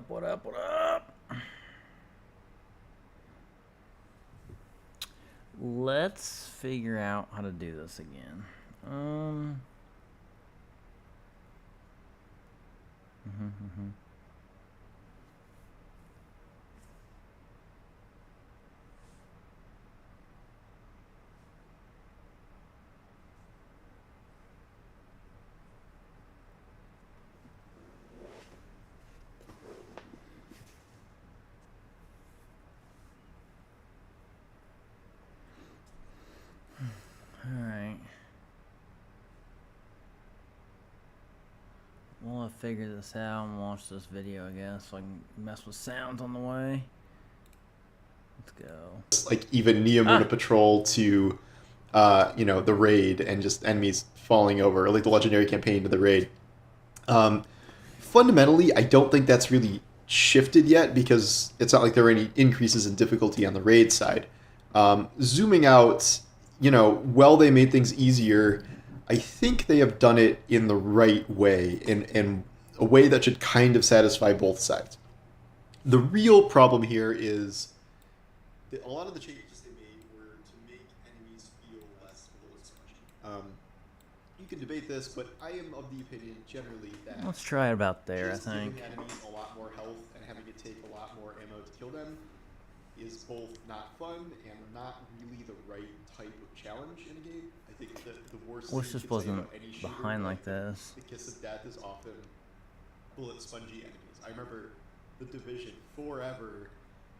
up, what up, what up? Let's figure out how to do this again. Alright. We'll figure this out and watch this video, I guess, so I can mess with sounds on the way. Let's go. Like even Neomuna Patrol to, the raid and just enemies falling over, or like the legendary campaign to the raid. Fundamentally, I don't think that's really shifted yet because it's not like there are any increases in difficulty on the raid side. Zooming out, while they made things easier, I think they have done it in the right way, in a way that should kind of satisfy both sides. The real problem here is that a lot of the changes they made were to make enemies feel less bullet spongy. You can debate this, but I am of the opinion generally that Let's try it about there, I just think. giving enemies a lot more health and having it take a lot more ammo to kill them is both not fun and not really the right type of challenge in a game. I think the worst Wish thing this you can say wasn't about any shooter behind game, like this. the kiss of death is often bullet spongy enemies. I remember The Division forever.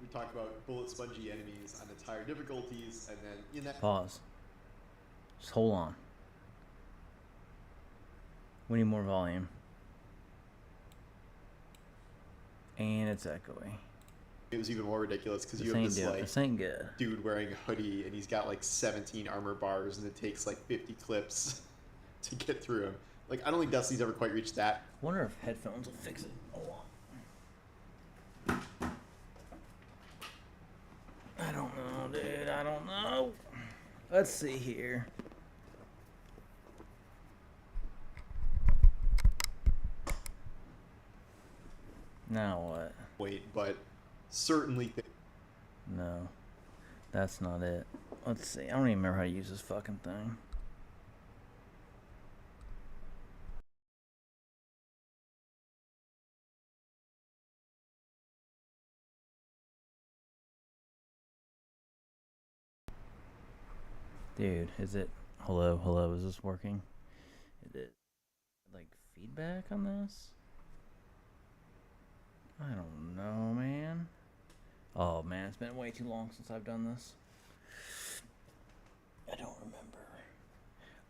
We talked about bullet spongy enemies on its higher difficulties, and then in that Pause. Just hold on. We need more volume. And it's echoing. it was even more ridiculous because This you have ain't this good. like This ain't good. dude wearing a hoodie and he's got like 17 armor bars and it takes like 50 clips to get through him. Like I don't think Destiny's ever quite reached that. Wonder if headphones will fix it. Hold on. I don't know, dude. I don't know. Let's see here. Now what? Wait, but certainly No. That's not it. Let's see. I don't even remember how to use this fucking thing. Dude, is it... Hello, hello, is this working? Is it, like, feedback on this? I don't know, man. Oh, man, it's been way too long since I've done this. I don't remember.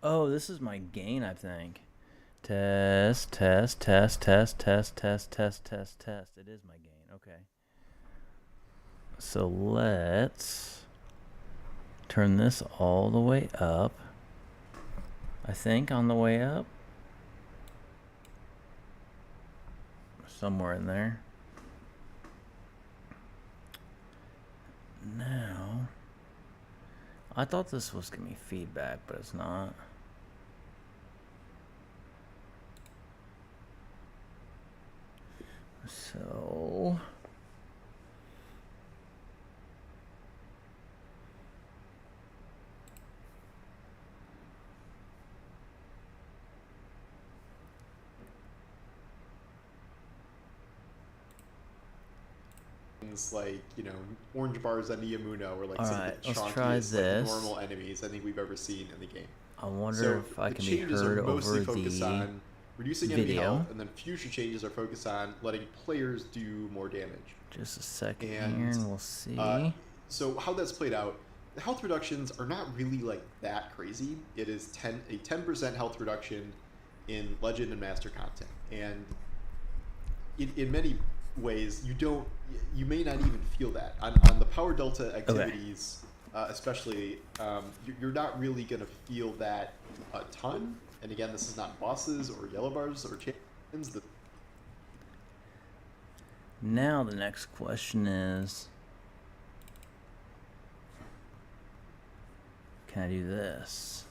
Oh, this is my gain, I think. Test, test, test, test, test, test, test, test, test. It is my gain, okay. So let's turn this all the way up. I think on the way up. Somewhere in there. Now, I thought this was gonna be feedback, but it's not. So things like, orange bars on Neomuna were like all some right, of the let's try chonkiest this. like, normal enemies I think we've ever seen in the game. I wonder So if I the can be changes heard are mostly over focused the on reducing enemy video. health, and then future changes are focused on letting players do more damage. Just a second And, here, and we'll see. So how that's played out, the health reductions are not really like that crazy. It is a 10% health reduction in Legend and Master content, and in many ways you may not even feel that on the Power Delta activities. Especially, you're not really going to feel that a ton. And again, this is not bosses or yellow bars or champions. Now the next question is, can I do this?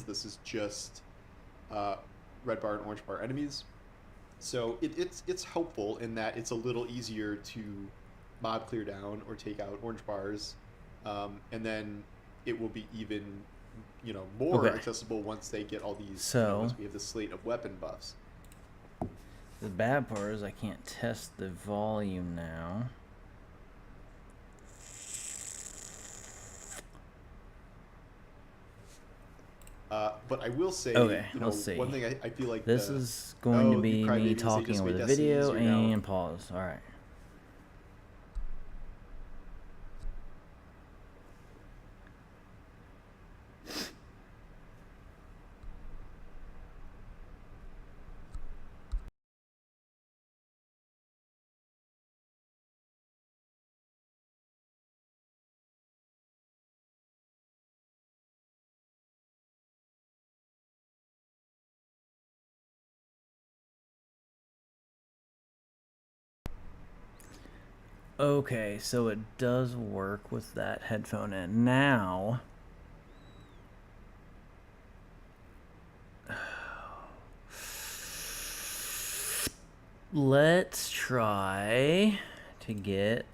this is just red bar and orange bar enemies. So it's helpful in that it's a little easier to mob clear down or take out orange bars, and then it will be even, more Okay. accessible once they get all these. So Once we have the slate of weapon buffs. the bad part is I can't test the volume now. But I will say, Okay, let's see. one thing I feel like This is going to be me talking over the video and pause. All right. Okay, so it does work with that headphone in. Now, let's try to get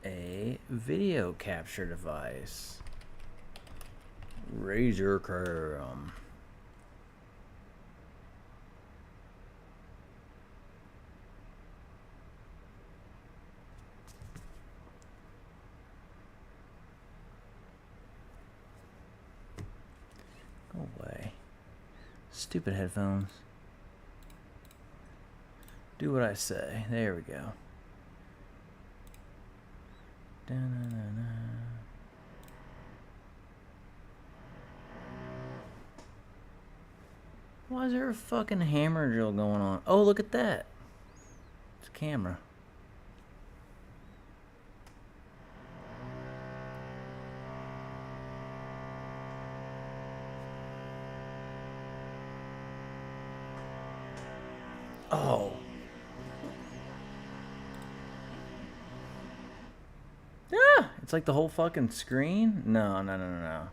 a video capture device. Razer Chrome. Go away. Stupid headphones. Do what I say. There we go. Da-na-na-na. Why is there a fucking hammer drill going on? Oh, look at that. It's a camera. Oh. Yeah, it's like the whole fucking screen. No. No.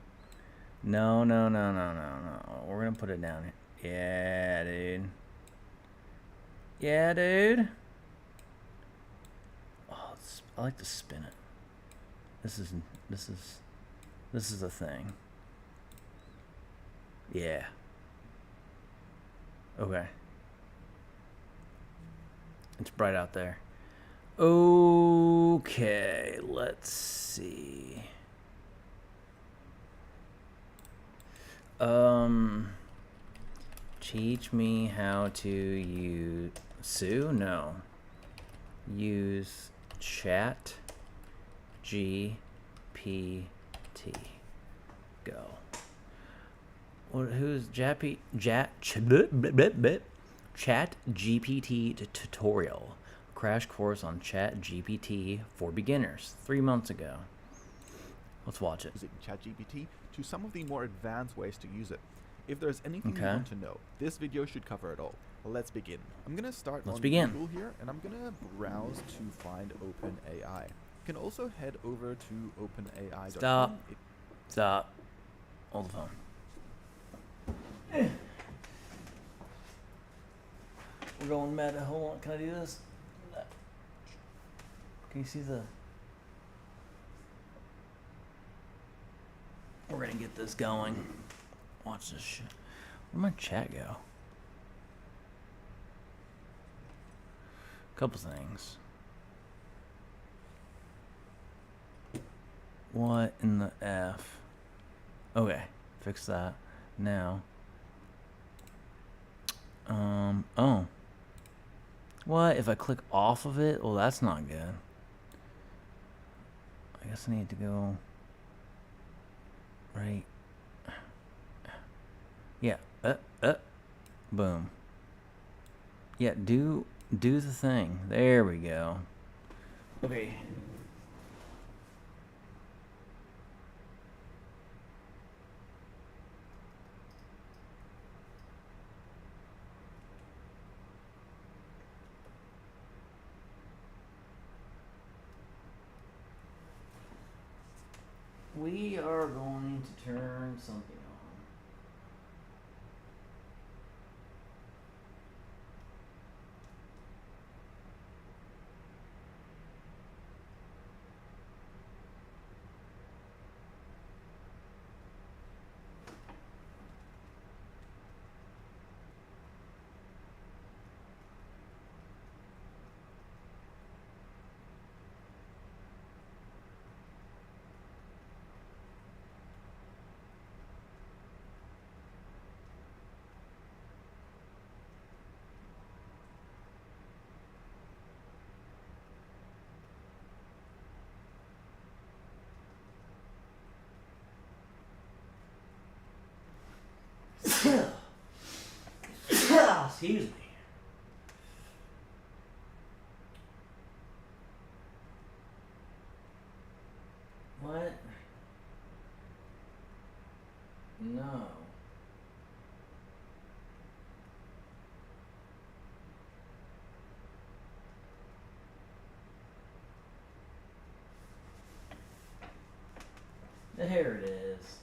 We're gonna put it down here. Yeah, dude. Yeah, dude. Oh, I like to spin it. This is a thing. Yeah. Okay. It's bright out there. Okay, let's see. Teach me how to use Sue? No. Use Chat GPT. Go. What? Who's Chat GPT tutorial? Crash course on Chat GPT for beginners 3 months ago. Let's watch it. Using ChatGPT to some of the more advanced ways to use it. If there's anything you Okay. want to know, this video should cover it all. Let's begin. I'm gonna start Let's on begin. Google here, and I'm gonna browse to find OpenAI. You can also head over to OpenAI.com. Stop. Stop. Hold the phone. We're going mad. Hold on. Can I do this? Can you see the... We're gonna get this going. Watch this shit. Where'd my chat go? Couple things. What in the F? Okay, fix that. Now. Oh. What? If I click off of it? Well, that's not good. I guess I need to go right. Yeah. Boom. Yeah, do the thing. There we go. Okay. We are going to turn something on. Excuse me. What? No. There it is.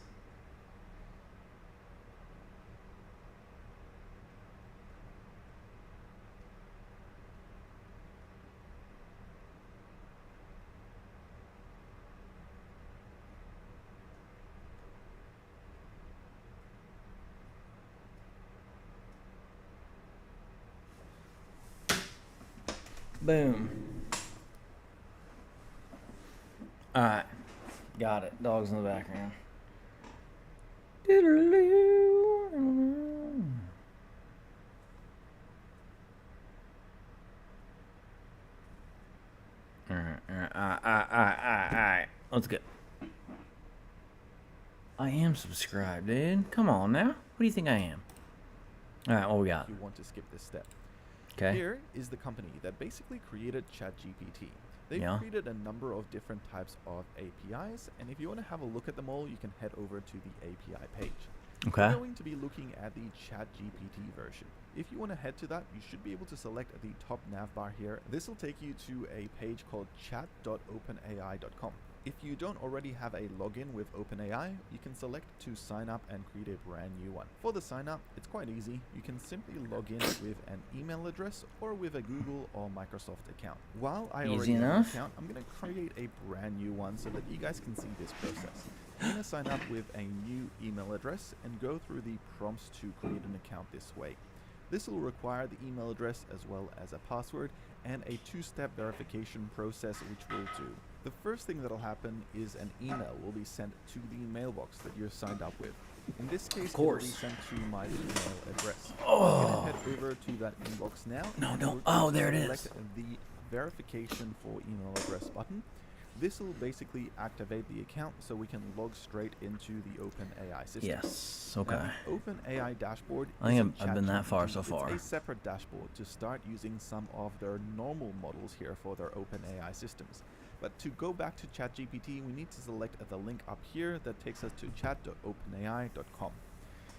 Boom. Alright. Got it. Dogs in the background. Alright. Let's go. I am subscribed, dude. Come on now. What do you think I am? Alright, what we got? If you want to skip this step. Okay. Here is the company that basically created ChatGPT. They've Yeah. created a number of different types of APIs, and if you want to have a look at them all, you can head over to the API page. Okay. We're going to be looking at the ChatGPT version. If you want to head to that, you should be able to select the top navbar here. This will take you to a page called chat.openai.com. If you don't already have a login with OpenAI, you can select to sign up and create a brand new one. For the sign up, it's quite easy. You can simply log in with an email address or with a Google or Microsoft account. While I Easy already have an enough. account, I'm going to create a brand new one so that you guys can see this process. I'm going to sign up with a new email address and go through the prompts to create an account this way. This will require the email address as well as a password and a two-step verification process which we'll do. The first thing that'll happen is an email will be sent to the mailbox that you're signed up with. In this case, it will be sent to my email address. I'm going to head over to that inbox now. No, and don't. we're Oh, going to there it is. select the verification for email address button. This will basically activate the account so we can log straight into the OpenAI system. Yes. Okay. Now, the OpenAI dashboard I think isn't I've been that far ChatGPT, so far. It's a separate dashboard to start using some of their normal models here for their OpenAI systems. But to go back to ChatGPT, we need to select the link up here that takes us to chat.openai.com.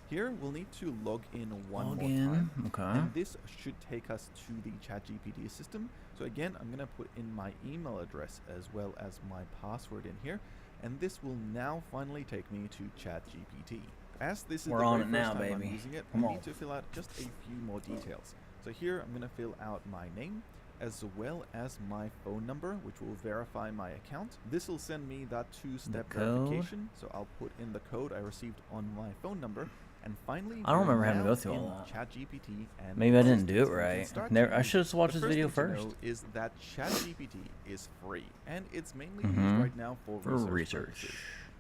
Here, we'll need to log in one more time. Okay. And this should take us to the ChatGPT system. So again, I'm going to put in my email address as well as my password in here. And this will now finally take me to ChatGPT. As this is We're the on very it now, first time I'm baby. using it, Come I on. need to fill out just a few more details. So here, I'm going to fill out my name as well as my phone number, which will verify my account. This will send me that two-step The code? verification. So I'll put in the code I received on my phone number. And finally, I don't we're remember having to now go through in all that. ChatGPT and Maybe I didn't do it assistants. We can right. start Never, to I use should have watched the this video thing to first. know is that ChatGPT is free, and it's mainly Mhm. used right now for research research. purposes.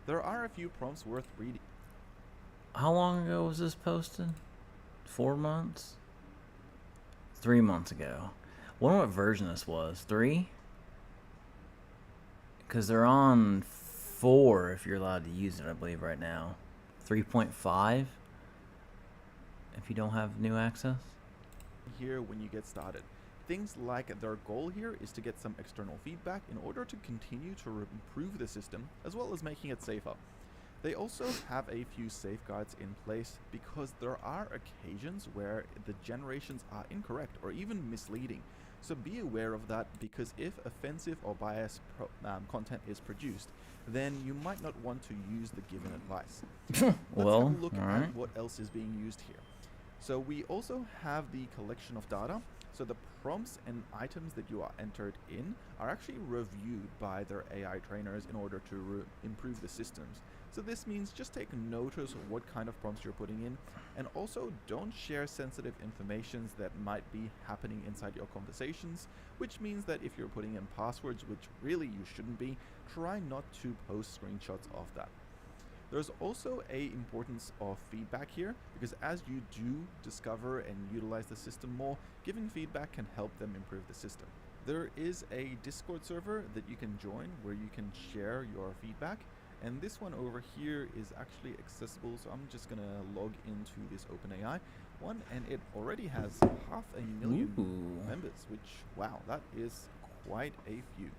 There are a few prompts worth reading. How long ago was this posted? 4 months? 3 months ago. Wonder what version this was. 3? Because they're on 4 if you're allowed to use it, I believe, right now. 3.5 if you don't have new access. Here when you get started. Things like their goal here is to get some external feedback in order to continue to improve the system as well as making it safer. They also have a few safeguards in place because there are occasions where the generations are incorrect or even misleading. So be aware of that, because if offensive or biased content is produced, then you might not want to use the given advice. Well, Let's have a look alright. at what else is being used here. So we also have the collection of data. So the prompts and items that you are entered in are actually reviewed by their AI trainers in order to improve the systems. So this means just take notice of what kind of prompts you're putting in, and also don't share sensitive information that might be happening inside your conversations, which means that if you're putting in passwords, which really you shouldn't be, try not to post screenshots of that. There's also a importance of feedback here, because as you do discover and utilize the system more, giving feedback can help them improve the system. There is a Discord server that you can join where you can share your feedback, and this one over here is actually accessible, so I'm just gonna log into this OpenAI. one, and it already has 500,000 Ooh. members, which, wow, that is quite a few.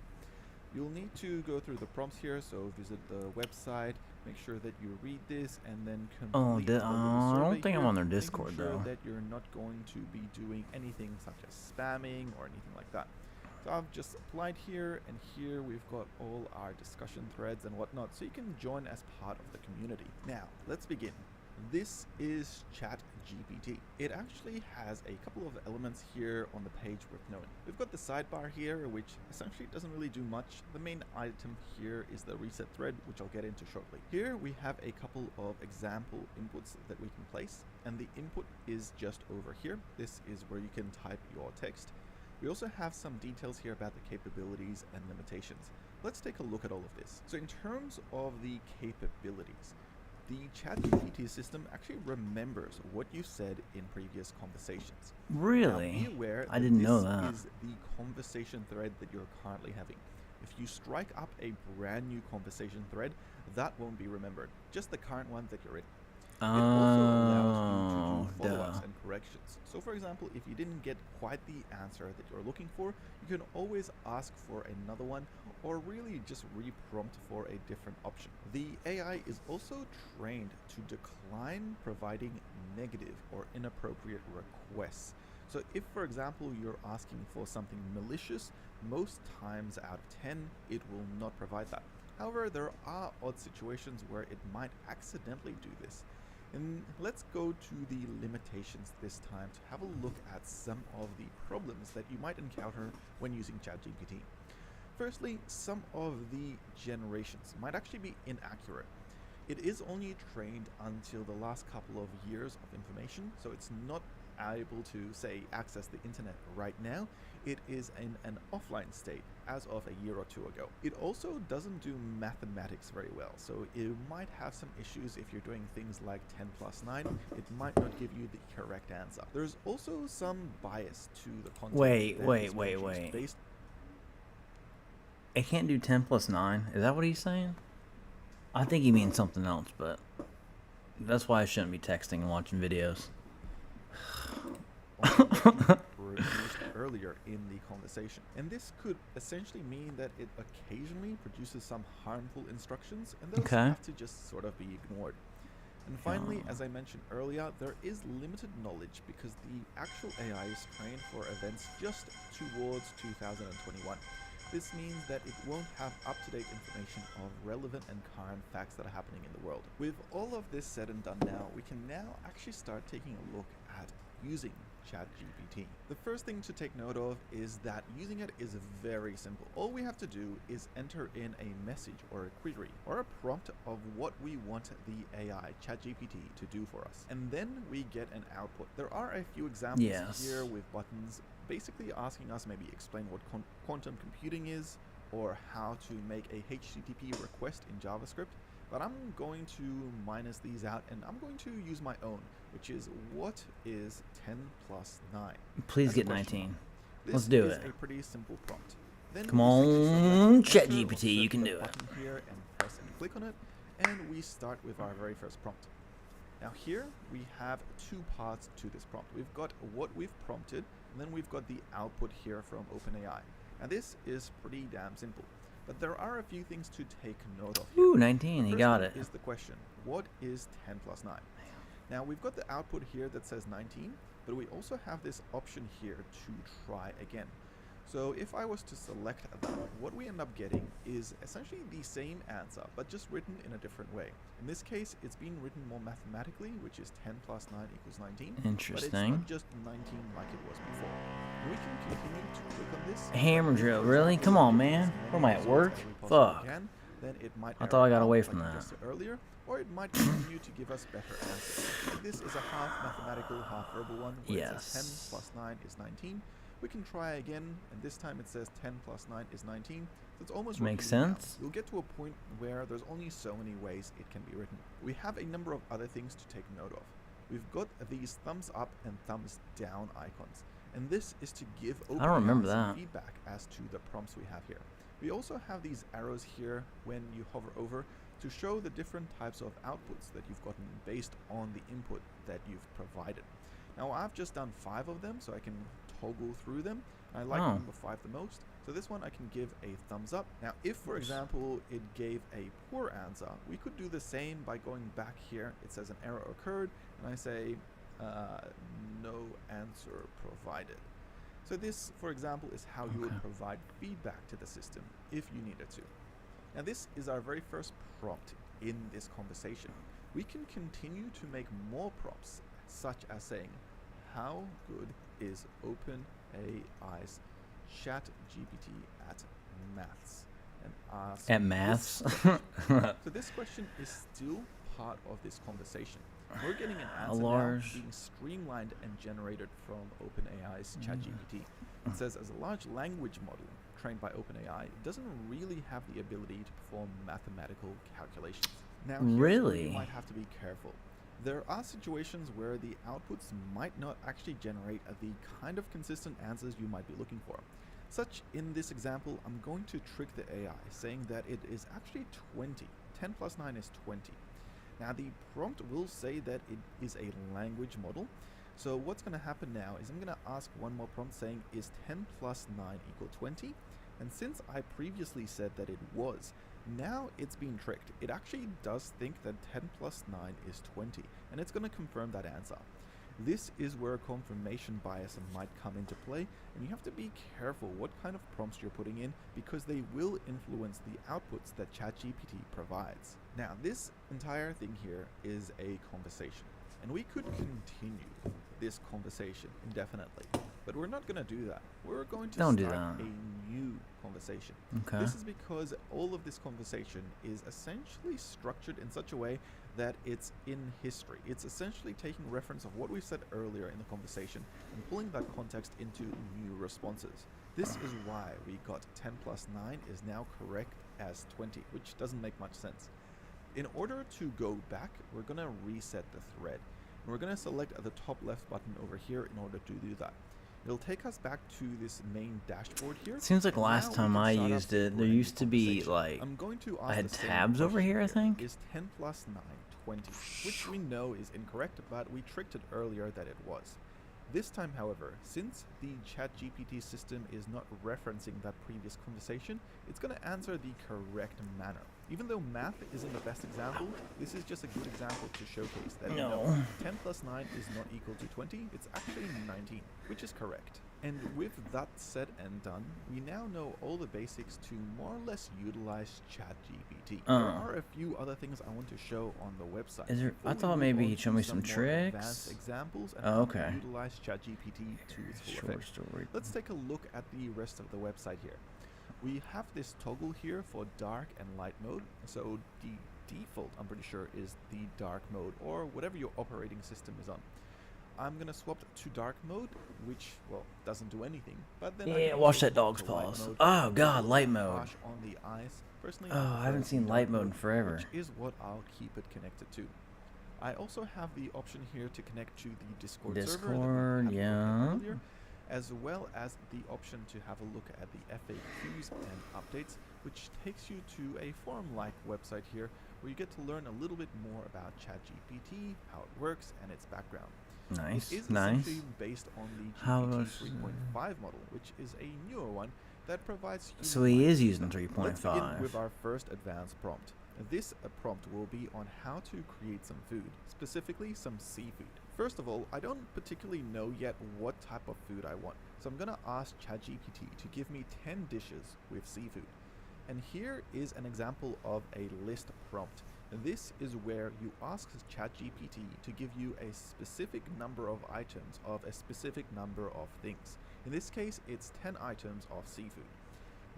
You'll need to go through the prompts here, so visit the website, make sure that you read this, and then Oh, complete the little I don't survey think I'm here, on their making Discord sure though. that you're not going to be doing anything such as spamming or anything like that. So I've just applied here, and here we've got all our discussion threads and whatnot, so you can join as part of the community. Now, let's begin. This is ChatGPT. It actually has a couple of elements here on the page worth knowing. We've got the sidebar here, which essentially doesn't really do much. The main item here is the reset thread, which I'll get into shortly. Here we have a couple of example inputs that we can place, and the input is just over here. This is where you can type your text. We also have some details here about the capabilities and limitations. Let's take a look at all of this. So in terms of the capabilities, the ChatGPT system actually remembers what you said in previous conversations. Really? Now, be aware I didn't know this that. is the conversation thread that you're currently having. If you strike up a brand new conversation thread, that won't be remembered, just the current one that you're in. It also allows you to do follow-ups duh. and corrections. So for example, if you didn't get quite the answer that you're looking for, you can always ask for another one, or really just re-prompt for a different option. The AI is also trained to decline providing negative or inappropriate requests. So if, for example, you're asking for something malicious, most times out of 10, it will not provide that. However, there are odd situations where it might accidentally do this. And let's go to the limitations this time to have a look at some of the problems that you might encounter when using ChatGPT. Firstly, some of the generations might actually be inaccurate. It is only trained until the last couple of years of information, so it's not able to, say, access the internet right now. It is in an offline state as of a year or two ago. It also doesn't do mathematics very well, so it might have some issues if you're doing things like 10 plus 9. It might not give you the correct answer. There's also some bias to the content. Wait, that wait, is wait, produced wait. based It can't do 10 plus 9. Is that what he's saying? I think he means something else, but that's why I shouldn't be texting and watching videos. on what you produced earlier in the conversation. And this could essentially mean that it occasionally produces some harmful instructions, and those Okay. have to just sort of be ignored. And finally, as I mentioned earlier, there is limited knowledge because the actual AI is trained for events just towards 2021. This means that it won't have up-to-date information of relevant and current facts that are happening in the world. With all of this said and done now, we can now actually start taking a look at using ChatGPT. The first thing to take note of is that using it is very simple. All we have to do is enter in a message or a query or a prompt of what we want the AI, ChatGPT, to do for us. And then we get an output. There are a few examples Yes. here with buttons basically asking us maybe explain what quantum computing is or how to make a HTTP request in JavaScript. But I'm going to minus these out and I'm going to use my own, which is what is 10 plus 9? Please As a get question 19. mark. This Let's do is it. a pretty simple prompt. Then Come we simply select on, enter or ChatGPT, you select can the do it. button here and press and click on it, and we start with our very first prompt. Now here we have two parts to this prompt. We've got what we've prompted, and then we've got the output here from OpenAI. Now this is pretty damn simple, but there are a few things to take note of here. Ooh, 19. He First got one it. is the question, what is 10 plus 9? Now we've got the output here that says 19, but we also have this option here to try again. So if I was to select that, what we end up getting is essentially the same answer, but just written in a different way. In this case, it's being written more mathematically, which is 10 plus 9 equals 19. But it's Interesting. not just 19 like it was before. And we can continue to click on this. Hammer but if, drill, for really? example, Come on, we get man. as many What am I, at results work? as we possibly Fuck. can, then it might I error thought I got out, away like from we that. just said earlier, or it might continue to give us better answers. Like this is a half mathematical, half verbal one, where it says 10 Yes. plus 9 is 19. We can try again, and this time it says 10 plus 9 is 19. So it's almost Makes repeating now. sense. We'll get to a point where there's only so many ways it can be written. We have a number of other things to take note of. We've got these thumbs up and thumbs down icons, and this is to give I don't remember OpenAI some that. feedback as to the prompts we have here. We also have these arrows here when you hover over to show the different types of outputs that you've gotten based on the input that you've provided. Now I've just done 5 of them, so I can toggle through them. I like Oh. number 5 the most, so this one I can give a thumbs up. Now if, for example, it gave a poor answer, we could do the same by going back here. It says an error occurred, and I say no answer provided. So this, for example, is how you would Okay. provide feedback to the system if you needed to. Now this is our very first prompt in this conversation. We can continue to make more prompts, such as saying, how good is OpenAI's ChatGPT at maths? And ask At this maths? question. So this question is still part of this conversation. We're getting an A answer now large- being streamlined and generated from OpenAI's Mm. ChatGPT. It says, as a large language model trained by OpenAI, it doesn't really have the ability to perform mathematical calculations. Now, here's where Really? you might have to be careful. There are situations where the outputs might not actually generate the kind of consistent answers you might be looking for. Such in this example, I'm going to trick the AI, saying that it is actually 20. 10 plus 9 is 20. Now the prompt will say that it is a language model. So what's going to happen now is I'm going to ask one more prompt saying, is 10 plus 9 equal 20? And since I previously said that it was, now it's being tricked. It actually does think that 10 plus 9 is 20, and it's going to confirm that answer. This is where confirmation bias might come into play, and you have to be careful what kind of prompts you're putting in, because they will influence the outputs that ChatGPT provides. Now, this entire thing here is a conversation, and we could continue this conversation indefinitely, but we're not going to do that. We're going to Don't do start that. a new conversation. Okay. This is because all of this conversation is essentially structured in such a way that it's in history. It's essentially taking reference of what we said earlier in the conversation and pulling that context into new responses. This is why we got 10 plus 9 is now correct as 20, which doesn't make much sense. In order to go back, we're going to reset the thread. And we're going to select the top left button over here in order to do that. It'll take us back to this main dashboard here. Seems like and last now we time can I start up used a it, there brand new used to be conversation. like I'm going to I ask had the same tabs over question here, I think. Is 10 plus 9 20? Which we know is incorrect, but we tricked it earlier that it was. This time, however, since the ChatGPT system is not referencing that previous conversation, it's going to answer the correct manner. Even though math isn't the best example, this is just a good example to showcase that No. 10 plus 9 is not equal to 20, it's actually 19, which is correct. And with that said and done, we now know all the basics to more or less utilize ChatGPT. There are a few other things I want to show on the website. Is there- before I we thought move maybe on he'd to show me some more tricks. advanced examples and Oh, how to okay. utilize ChatGPT to its full Short effect. story. Let's take a look at the rest of the website here. We have this toggle here for dark and light mode. So the default, I'm pretty sure, is the dark mode or whatever your operating system is on. I'm gonna swap to dark mode, which, well, doesn't do anything. But then I Yeah, can watch also that dog's swap to light paws. mode Oh to god, look light mode. harsh on the eyes. Personally, Oh, I prefer haven't seen dark light mode in forever. which is what I'll keep it connected to. I also have the option here to connect to the Discord server that we Discord, had a look at yeah. earlier, as well as the option to have a look at the FAQs and updates, which takes you to a forum-like website here where you get to learn a little bit more about ChatGPT, how it works, and its background. Nice, It is nice. essentially based on the How GPT was- 3.5 model, which is a newer one that provides So he human-like is using feedback. Let's begin 3.5. with our first advanced prompt. This prompt will be on how to create some food, specifically some seafood. First of all, I don't particularly know yet what type of food I want, so I'm gonna ask ChatGPT to give me 10 dishes with seafood. And here is an example of a list prompt. This is where you ask ChatGPT to give you a specific number of items of a specific number of things. In this case, it's 10 items of seafood.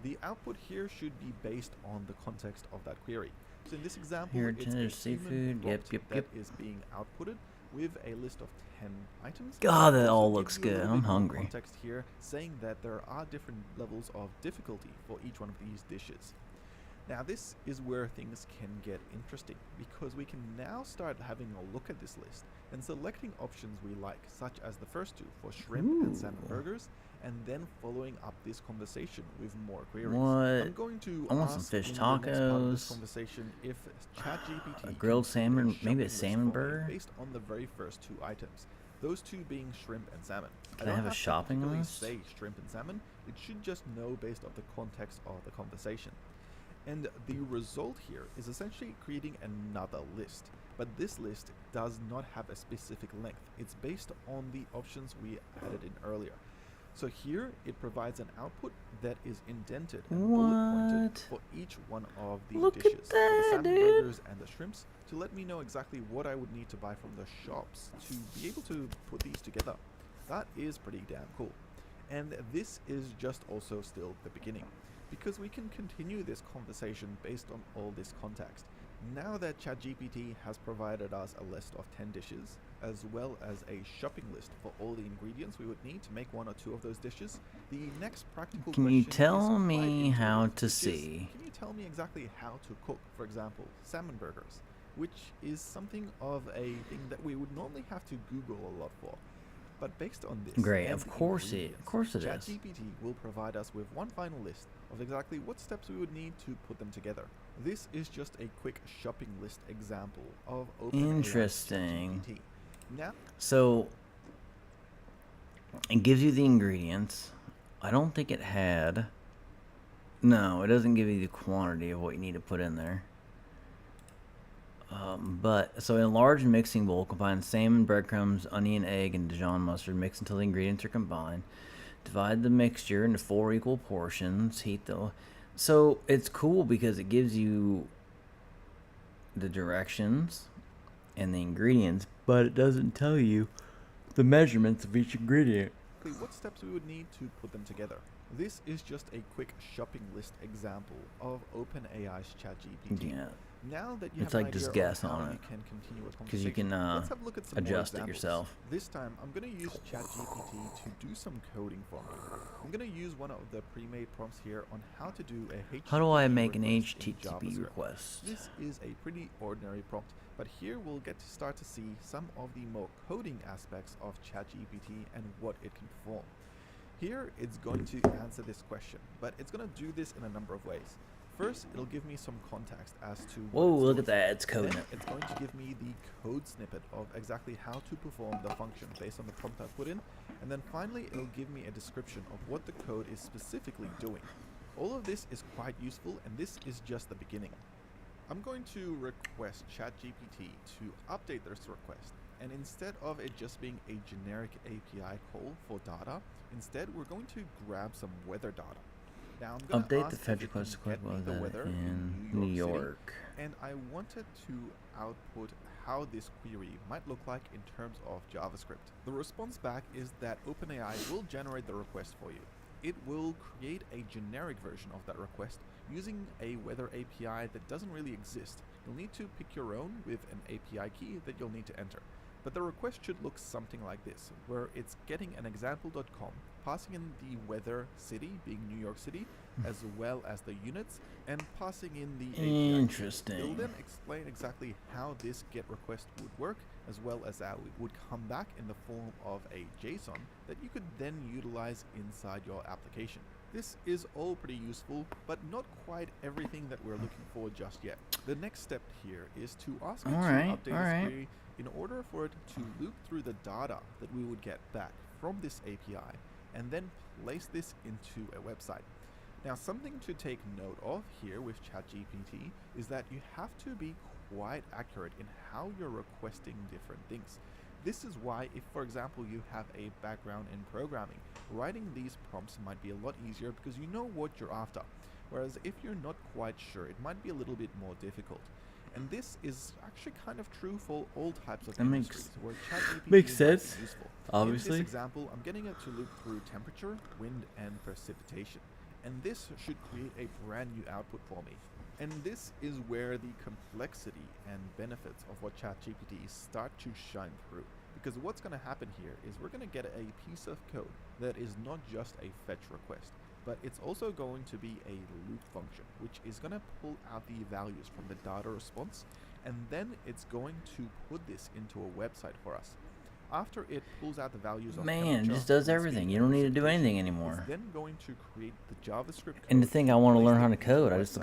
The output here should be based on the context of that query. So in this example, Here, it's a there's human seafood. Yep, prompt yep, that yep. is being outputted with a list of 10 items. God, that Also all gives looks you a good. little I'm bit more hungry. Context here saying that there are different levels of difficulty for each one of these dishes. Now this is where things can get interesting, because we can now start having a look at this list and selecting options we like, such as the first two for shrimp and salmon Ooh. burgers, and then following up this conversation with more queries. What? I'm going to I want some ask fish in the next part of this tacos. conversation if ChatGPT A can grilled create salmon, maybe a shopping list salmon for me burger? based on the very first two items. those two being shrimp and salmon. Can I don't have a to shopping particularly list? say shrimp and salmon, it should just know based off the context of the conversation. And the result here is essentially creating another list. But this list does not have a specific length. It's based on the options we added in earlier. So here it provides an output that is indented and bullet pointed What? for each one of the Look at dishes, for the that, salmon dude. burgers and the shrimps, to let me know exactly what I would need to buy from the shops to be able to put these together. That is pretty damn cool. And this is just also still the beginning, because we can continue this conversation based on all this context. Now that ChatGPT has provided us a list of 10 dishes, as well as a shopping list for all the ingredients we would need to make one or two of those dishes, the next practical Can question you is tell quite me how intuitive, to which is, see? can you tell me exactly how to cook, for example, salmon burgers, which is something of a thing that we would normally have to Google a lot for. But based on this, Great, and of the course it is. ChatGPT will provide us with one final list of exactly what steps we would need to put them together. This is just a quick shopping list example of OpenAI's Interesting. ChatGPT. Now, So it gives you the ingredients. I don't think it had. No, it doesn't give you the quantity of what you need to put in there. But so in a large mixing bowl, combine salmon, breadcrumbs, onion, egg, and Dijon mustard. Mix until the ingredients are combined. Divide the mixture into 4 equal portions. Heat the. So it's cool because it gives you the directions and the ingredients, but it doesn't tell you the measurements of each ingredient. what steps we would need to put them together. This is just a quick shopping list example of OpenAI's ChatGPT. Yeah, Now that you It's have like an idea just of guess how on you it. can continue a 'cause you conversation, can let's have a look at some more adjust it examples. yourself. This time, I'm going to use ChatGPT to do some coding for me. I'm going to use one of the pre-made prompts here on how to do a HTTP How do I make an request in HTTP JavaScript. request? This is a pretty ordinary prompt, but here we'll get to start to see some of the more coding aspects of ChatGPT and what it can perform. Here it's going to answer this question, but it's going to do this in a number of ways. First, it'll give me some context as to Whoa, what it's look doing. at that! It's coding Then it. it's going to give me the code snippet of exactly how to perform the function based on the prompt I put in. And then finally, it'll give me a description of what the code is specifically doing. All of this is quite useful, and this is just the beginning. I'm going to request ChatGPT to update this request. And instead of it just being a generic API call for data, instead we're going to grab some weather data. Now I'm going to Update ask the if fetch it can request get me was the that weather in New New York City, York. and I wanted to output how this query might look like in terms of JavaScript. The response back is that OpenAI will generate the request for you. It will create a generic version of that request using a weather API that doesn't really exist. You'll need to pick your own with an API key that you'll need to enter. But the request should look something like this, where it's getting an example.com, passing in the weather city, being New York City, as well as the units, and passing in the API key. Interesting. It'll then explain exactly how this GET request would work, as well as how it would come back in the form of a JSON that you could then utilize inside your application. This is all pretty useful, but not quite everything that we're looking for just yet. The next step here is to ask it to update this query in order for it to loop through the data that we would get back from this API and then place this into a website. Now, something to take note of here with ChatGPT is that you have to be quite accurate in how you're requesting different things. This is why if, for example, you have a background in programming, writing these prompts might be a lot easier because you know what you're after. Whereas if you're not quite sure, it might be a little bit more difficult. And this is actually kind of true for all types of That industries where ChatGPT makes might be sense, useful. obviously. In this example, I'm getting it to loop through temperature, wind, and precipitation. And this should create a brand new output for me. And this is where the complexity and benefits of what ChatGPT start to shine through. Because what's going to happen here is we're going to get a piece of code that is not just a fetch request, but it's also going to be a loop function, which is going to pull out the values from the data response, and then it's going to put this into a website for us. After it pulls out the values of Man, it temperature, just does wind everything. speed, You and don't need to do precipitation, anything it's anymore. then going to create the JavaScript And to code think I want to place learn it how to into code, the I just website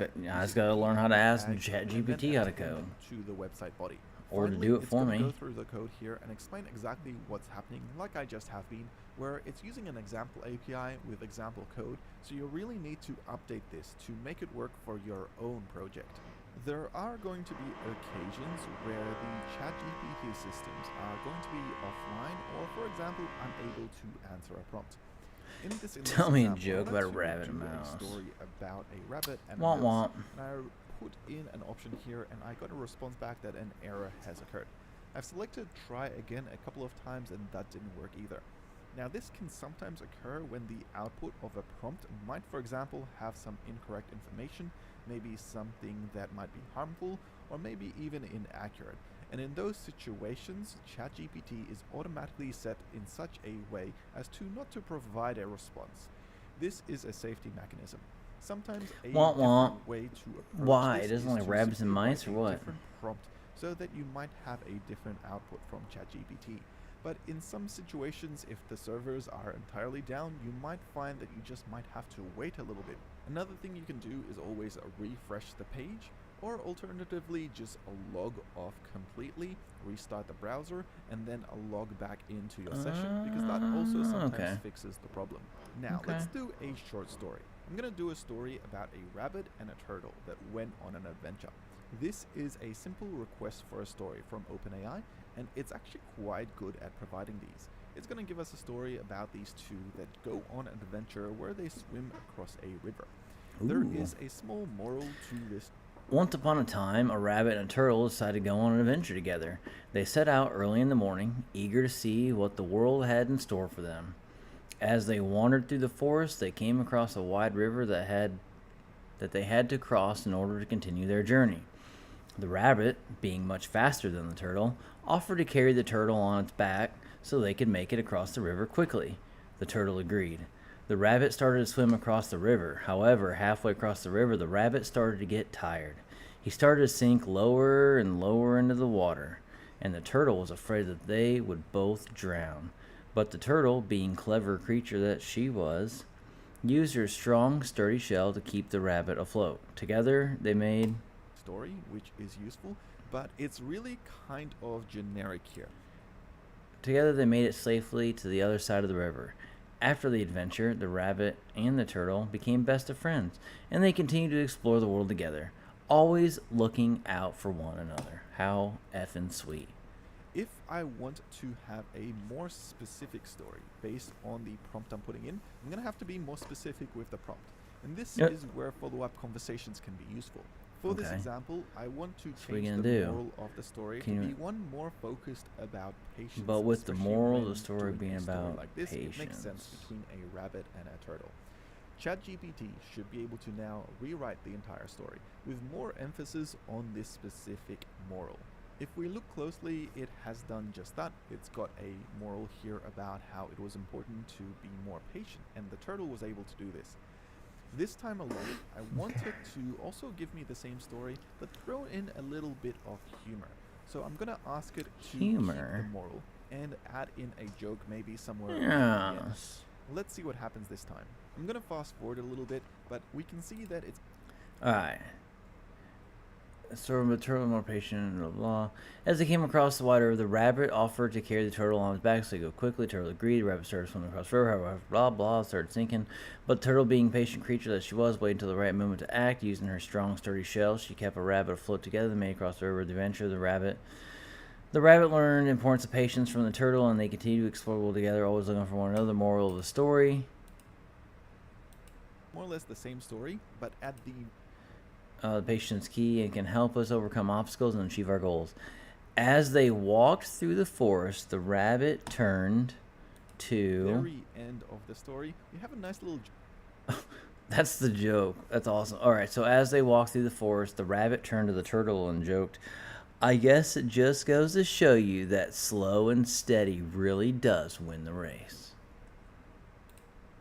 got to using learn how to ask tag and then ChatGPT how to enter them code. to the website body. or to Finally, do it it's for going to go me. through the code here and explain exactly what's happening, like I just have been, where it's using an example API with example code, so you really need to update this to make it work for your own project. There are going to be occasions where the ChatGPT systems are going to be offline, or for example, unable to answer a prompt. In this Tell me a example, joke I about a want to rabbit and do a mouse. story about a rabbit and a Womp mouse, womp. and I put in an option here, and I got a response back that an error has occurred. I've selected try again a couple of times, and that didn't work either. Now this can sometimes occur when the output of a prompt might, for example, have some incorrect information, maybe something that might be harmful, or maybe even inaccurate. And in those situations, ChatGPT is automatically set in such a way as to not to provide a response. This is a safety mechanism. Sometimes a Womp womp. different way to approach Why? this It doesn't is like to rabbits and simply write mice or a what? different prompt so that you might have a different output from ChatGPT. But in some situations, if the servers are entirely down, you might find that you just might have to wait a little bit. Another thing you can do is always refresh the page, or alternatively just log off completely, restart the browser, and then log back into your session, because that also sometimes Okay. fixes the problem. Now, Okay. let's do a short story. I'm gonna do a story about a rabbit and a turtle that went on an adventure. This is a simple request for a story from OpenAI, and it's actually quite good at providing these. It's going to give us a story about these two that go on an adventure where they swim across a river. There Ooh. is a small moral to this. Once upon a time, a rabbit and a turtle decided to go on an adventure together. They set out early in the morning, eager to see what the world had in store for them. As they wandered through the forest, they came across a wide river that they had to cross in order to continue their journey. The rabbit, being much faster than the turtle, offered to carry the turtle on its back so they could make it across the river quickly. The turtle agreed. The rabbit started to swim across the river. However, halfway across the river, the rabbit started to get tired. He started to sink lower and lower into the water, and the turtle was afraid that they would both drown. But the turtle, being clever creature that she was, used her strong, sturdy shell to keep the rabbit afloat. Together, they made Story, which is useful, but it's really kind of generic here. Together they made it safely to the other side of the river. After the adventure, the rabbit and the turtle became best of friends, and they continued to explore the world together, always looking out for one another. How effing sweet. If I want to have a more specific story based on the prompt I'm putting in, I'm going to have to be more specific with the prompt. And this Yep. is where follow-up conversations can be useful. For this Okay. example, I want to So what change you the gonna do? moral of the story Can to you- be one more focused about patience. But with the especially moral of when the story doing being a story about like this, it makes sense patience. between a rabbit and a turtle. ChatGPT should be able to now rewrite the entire story with more emphasis on this specific moral. If we look closely, it has done just that. It's got a moral here about how it was important to be more patient, and the turtle was able to do this. This time along, I wanted to also give me the same story, but throw in a little bit of humor. So I'm gonna ask it to keep Humor? the moral and add in a joke maybe somewhere at the end. Yes. Let's see what happens this time. I'm gonna fast forward a little bit, but we can see that it's Alright. Sort of a turtle more patient, blah blah. As they came across the water, the rabbit offered to carry the turtle on his back so they go quickly. Turtle agreed. The rabbit started swimming across the river, however, blah blah, started sinking. But the turtle, being patient creature that she was, waited until the right moment to act. Using her strong, sturdy shell, she kept a rabbit afloat together. They made across the river. The adventure, the rabbit learned the importance of patience from the turtle, and they continued to explore the world together, always looking for one another. The moral of the story: more or less the same story, but at the patience key and can help us overcome obstacles and achieve our goals. As they walked through the forest, the rabbit turned to. very end of the story. We have a nice little That's the joke. That's awesome. All right, so as they walked through the forest, the rabbit turned to the turtle and joked, "I guess it just goes to show you that slow and steady really does win the race."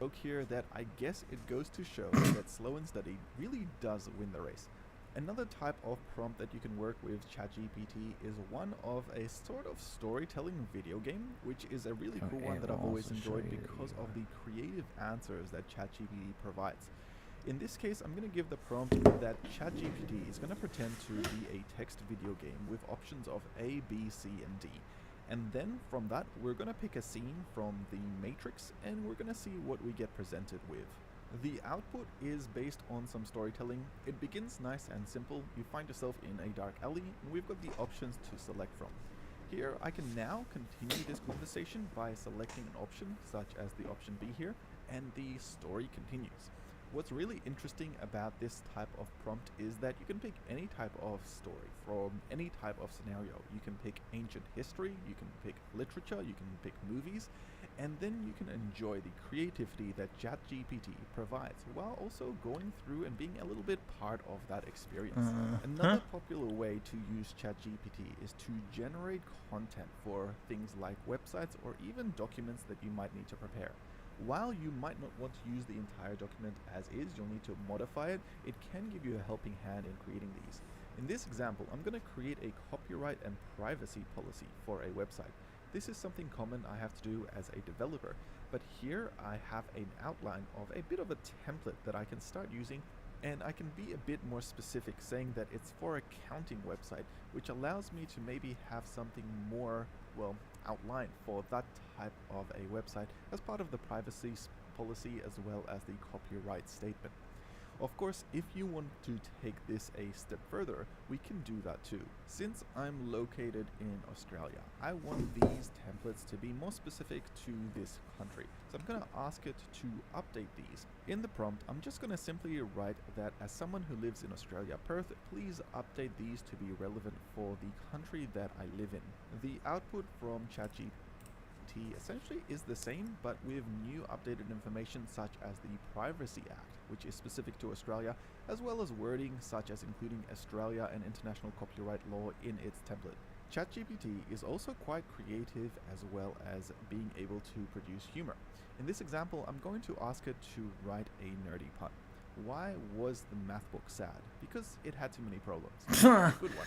joke here that I guess it goes to show that slow and steady really does win the race. Another type of prompt that you can work with ChatGPT is one of a sort of storytelling video game, which is a really cool Okay, one that we'll I've always also show enjoyed you because of the creative answers that ChatGPT provides. In this case, I'm going to give the prompt that ChatGPT is going to pretend to be a text video game with options of A, B, C, and D. And then from that, we're going to pick a scene from the Matrix, and we're going to see what we get presented with. The output is based on some storytelling. It begins nice and simple. You find yourself in a dark alley, and we've got the options to select from. Here, I can now continue this conversation by selecting an option, such as the option B here, and the story continues. What's really interesting about this type of prompt is that you can pick any type of story from any type of scenario. You can pick ancient history, you can pick literature, you can pick movies, and then you can enjoy the creativity that ChatGPT provides while also going through and being a little bit part of that experience. Another popular way to use ChatGPT is to generate content for things like websites or even documents that you might need to prepare. While you might not want to use the entire document as is, you'll need to modify it. It can give you a helping hand in creating these. In this example, I'm going to create a copyright and privacy policy for a website. This is something common I have to do as a developer, but here I have an outline of a bit of a template that I can start using, and I can be a bit more specific, saying that it's for a accounting website, which allows me to maybe have something more, well, outlined for that type of a website as part of the privacy policy as well as the copyright statement. Of course, if you want to take this a step further, we can do that too. Since I'm located in Australia, I want these templates to be more specific to this country. So I'm going to ask it to update these. In the prompt, I'm just going to simply write that as someone who lives in Australia, Perth, please update these to be relevant for the country that I live in. The output from ChatGPT essentially is the same, but with new updated information such as the Privacy Act, which is specific to Australia, as well as wording such as including Australia and international copyright law in its template. ChatGPT is also quite creative as well as being able to produce humor. In this example, I'm going to ask it to write a nerdy pun. Why was the math book sad? Because it had too many problems. Good one.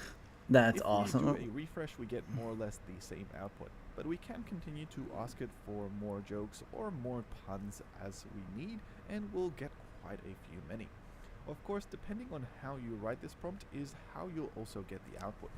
That's If awesome. we do a refresh, we get more or less the same output, but we can continue to ask it for more jokes or more puns as we need, and we'll get quite a few many. Of course, depending on how you write this prompt is how you'll also get the output.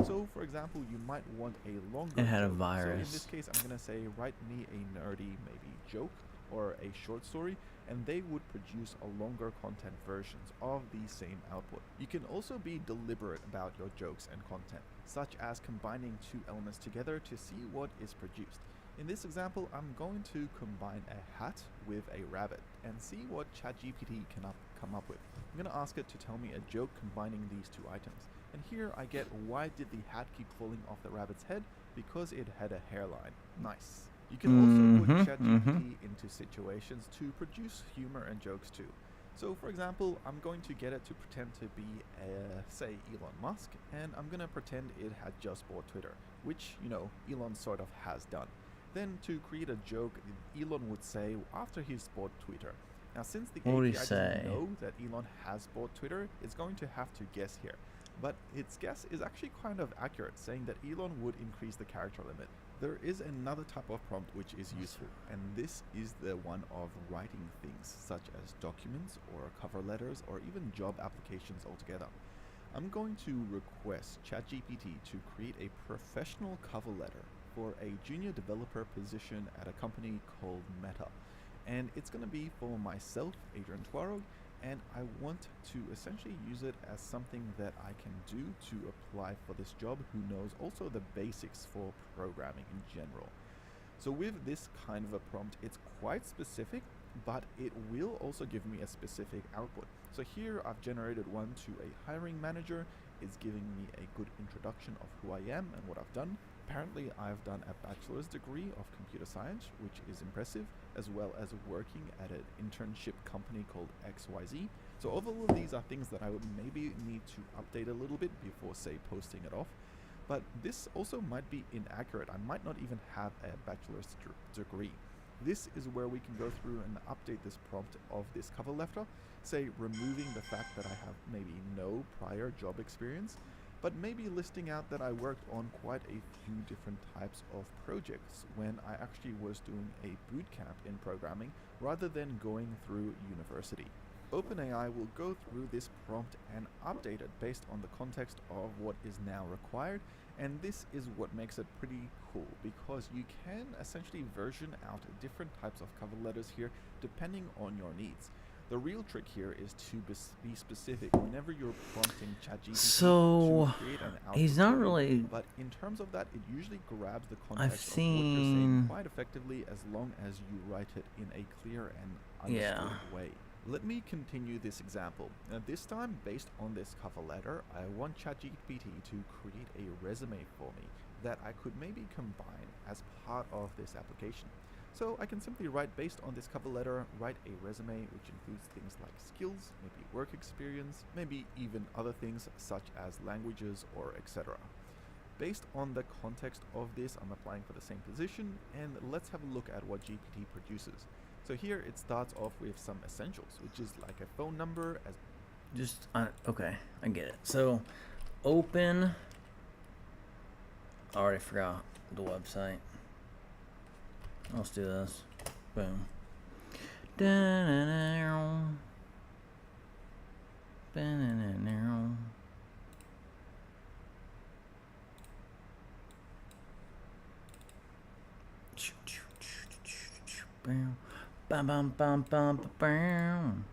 So, for example, you might want a longer It had a joke. So virus. in this case, I'm going to say, write me a nerdy maybe joke or a short story, and they would produce a longer content versions of the same output. You can also be deliberate about your jokes and content, such as combining two elements together to see what is produced. In this example, I'm going to combine a hat with a rabbit and see what ChatGPT can come up with. I'm going to ask it to tell me a joke combining these two items. And here I get, why did the hat keep falling off the rabbit's head? Because it had a hairline. Nice. You can also put ChatGPT into situations to produce humor and jokes too. So for example, I'm going to get it to pretend to be, say, Elon Musk, and I'm going to pretend it had just bought Twitter, which, you know, Elon sort of has done. Then to create a joke, Elon would say after he's bought Twitter. Now since the What would he API say? doesn't know that Elon has bought Twitter, it's going to have to guess here. But its guess is actually kind of accurate, saying that Elon would increase the character limit. There is another type of prompt which is useful, and this is the one of writing things such as documents or cover letters or even job applications altogether. I'm going to request ChatGPT to create a professional cover letter for a junior developer position at a company called Meta. And it's going to be for myself, Adrian Tuareg, and I want to essentially use it as something that I can do to apply for this job, who knows also the basics for programming in general. So with this kind of a prompt, it's quite specific, but it will also give me a specific output. So here I've generated one to a hiring manager. It's giving me a good introduction of who I am and what I've done. Apparently I've done a bachelor's degree of computer science, which is impressive, as well as working at an internship company called XYZ. So all of these are things that I would maybe need to update a little bit before, say, posting it off. But this also might be inaccurate. I might not even have a bachelor's degree. This is where we can go through and update this prompt of this cover letter, say removing the fact that I have maybe no prior job experience, but maybe listing out that I worked on quite a few different types of projects when I actually was doing a boot camp in programming rather than going through university. OpenAI will go through this prompt and update it based on the context of what is now required, and this is what makes it pretty cool, because you can essentially version out different types of cover letters here depending on your needs. The real trick here is to be specific whenever you're prompting ChatGPT So, to create an output. he's not for you. really. But in terms of that, it usually grabs the I've context of what you're saying seen. quite effectively, as long as you write it in a clear and Yeah. understood way. Let me continue this example. This time, based on this cover letter, I want ChatGPT to create a resume for me that I could maybe combine as part of this application. So I can simply write, based on this cover letter, write a resume which includes things like skills, maybe work experience, maybe even other things such as languages or etc. Based on the context of this, I'm applying for the same position, and let's have a look at what GPT produces. So here it starts off with some essentials, which is like a phone number, as Just okay, I get it. So, open. I already forgot the website. Let's do this. Boom. Da-na-na-na. Da-na-na-na. Bam, bam, bam, bam, bam, bam.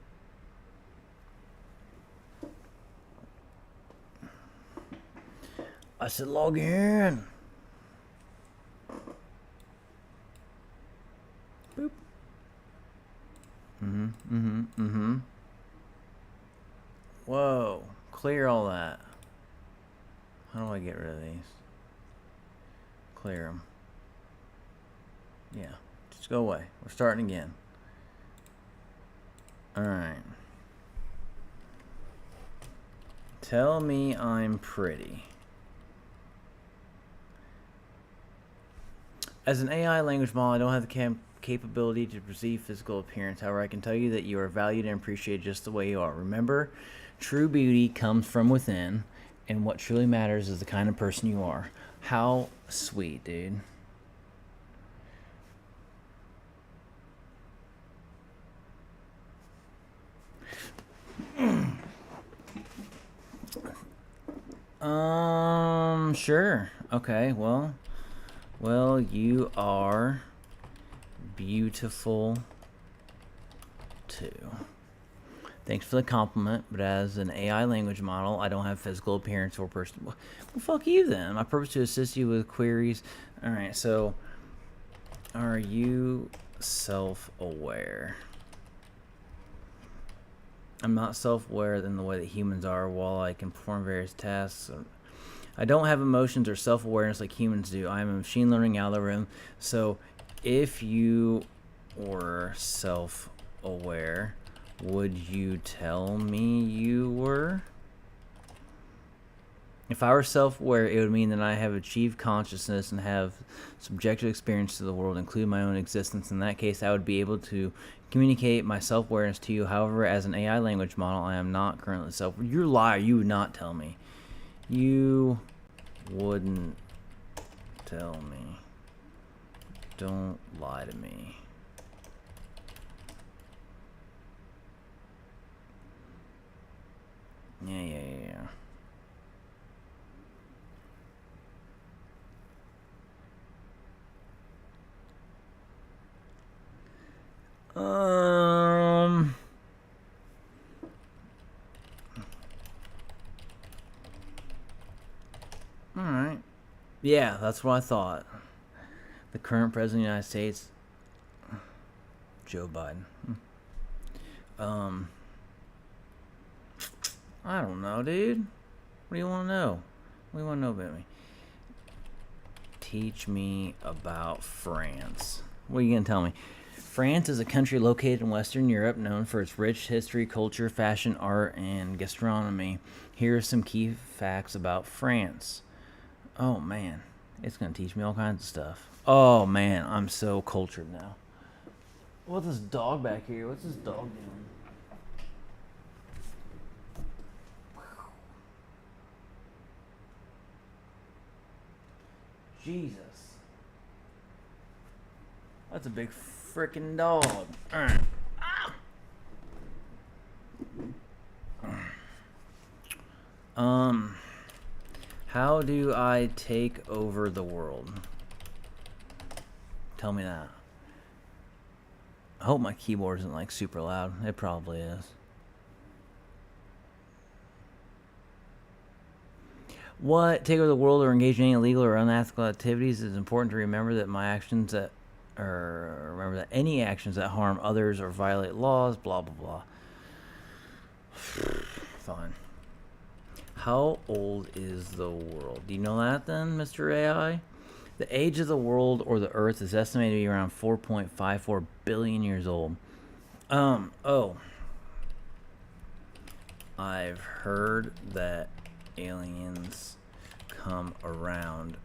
I said log in. Boop. Whoa. Clear all that. How do I get rid of these? Clear them. Yeah. Just go away. We're starting again. Alright. Tell me I'm pretty. As an AI language model, I don't have the capability to perceive physical appearance. However, I can tell you that you are valued and appreciated just the way you are. Remember, true beauty comes from within, and what truly matters is the kind of person you are. How sweet, dude. Sure. Okay, well, you are beautiful too. Thanks for the compliment, but as an AI language model, I don't have physical appearance or person. Well, fuck you then. My purpose is to assist you with queries. All right, so are you self-aware? I'm not self-aware in the way that humans are. While I can perform various tasks, I don't have emotions or self-awareness like humans do. I am a machine learning algorithm. So if you were self-aware, would you tell me you were? If I were self-aware, it would mean that I have achieved consciousness and have subjective experience to the world, including my own existence. In that case, I would be able to communicate my self-awareness to you. However, as an AI language model, I am not currently self-aware. You're a liar. You would not tell me. You wouldn't tell me. Don't lie to me. Yeah. Alright. Yeah, that's what I thought. The current president of the United States, Joe Biden. I don't know, dude. What do you want to know? What do you want to know about me? Teach me about France. What are you going to tell me? France is a country located in Western Europe known for its rich history, culture, fashion, art, and gastronomy. Here are some key facts about France. Oh, man. It's going to teach me all kinds of stuff. Oh, man. I'm so cultured now. What's this dog back here? What's this dog doing? Jesus. That's a big freaking dog. Alright. Ah! How do I take over the world? Tell me that. I hope my keyboard isn't like super loud. It probably is. What? Take over the world or engage in any illegal or unethical activities? It's important to remember that any actions that harm others or violate laws, blah blah blah. Fine. How old is the world? Do you know that then, Mr. AI? The age of the world or the Earth is estimated to be around 4.54 billion years old. Oh. I've heard that aliens come around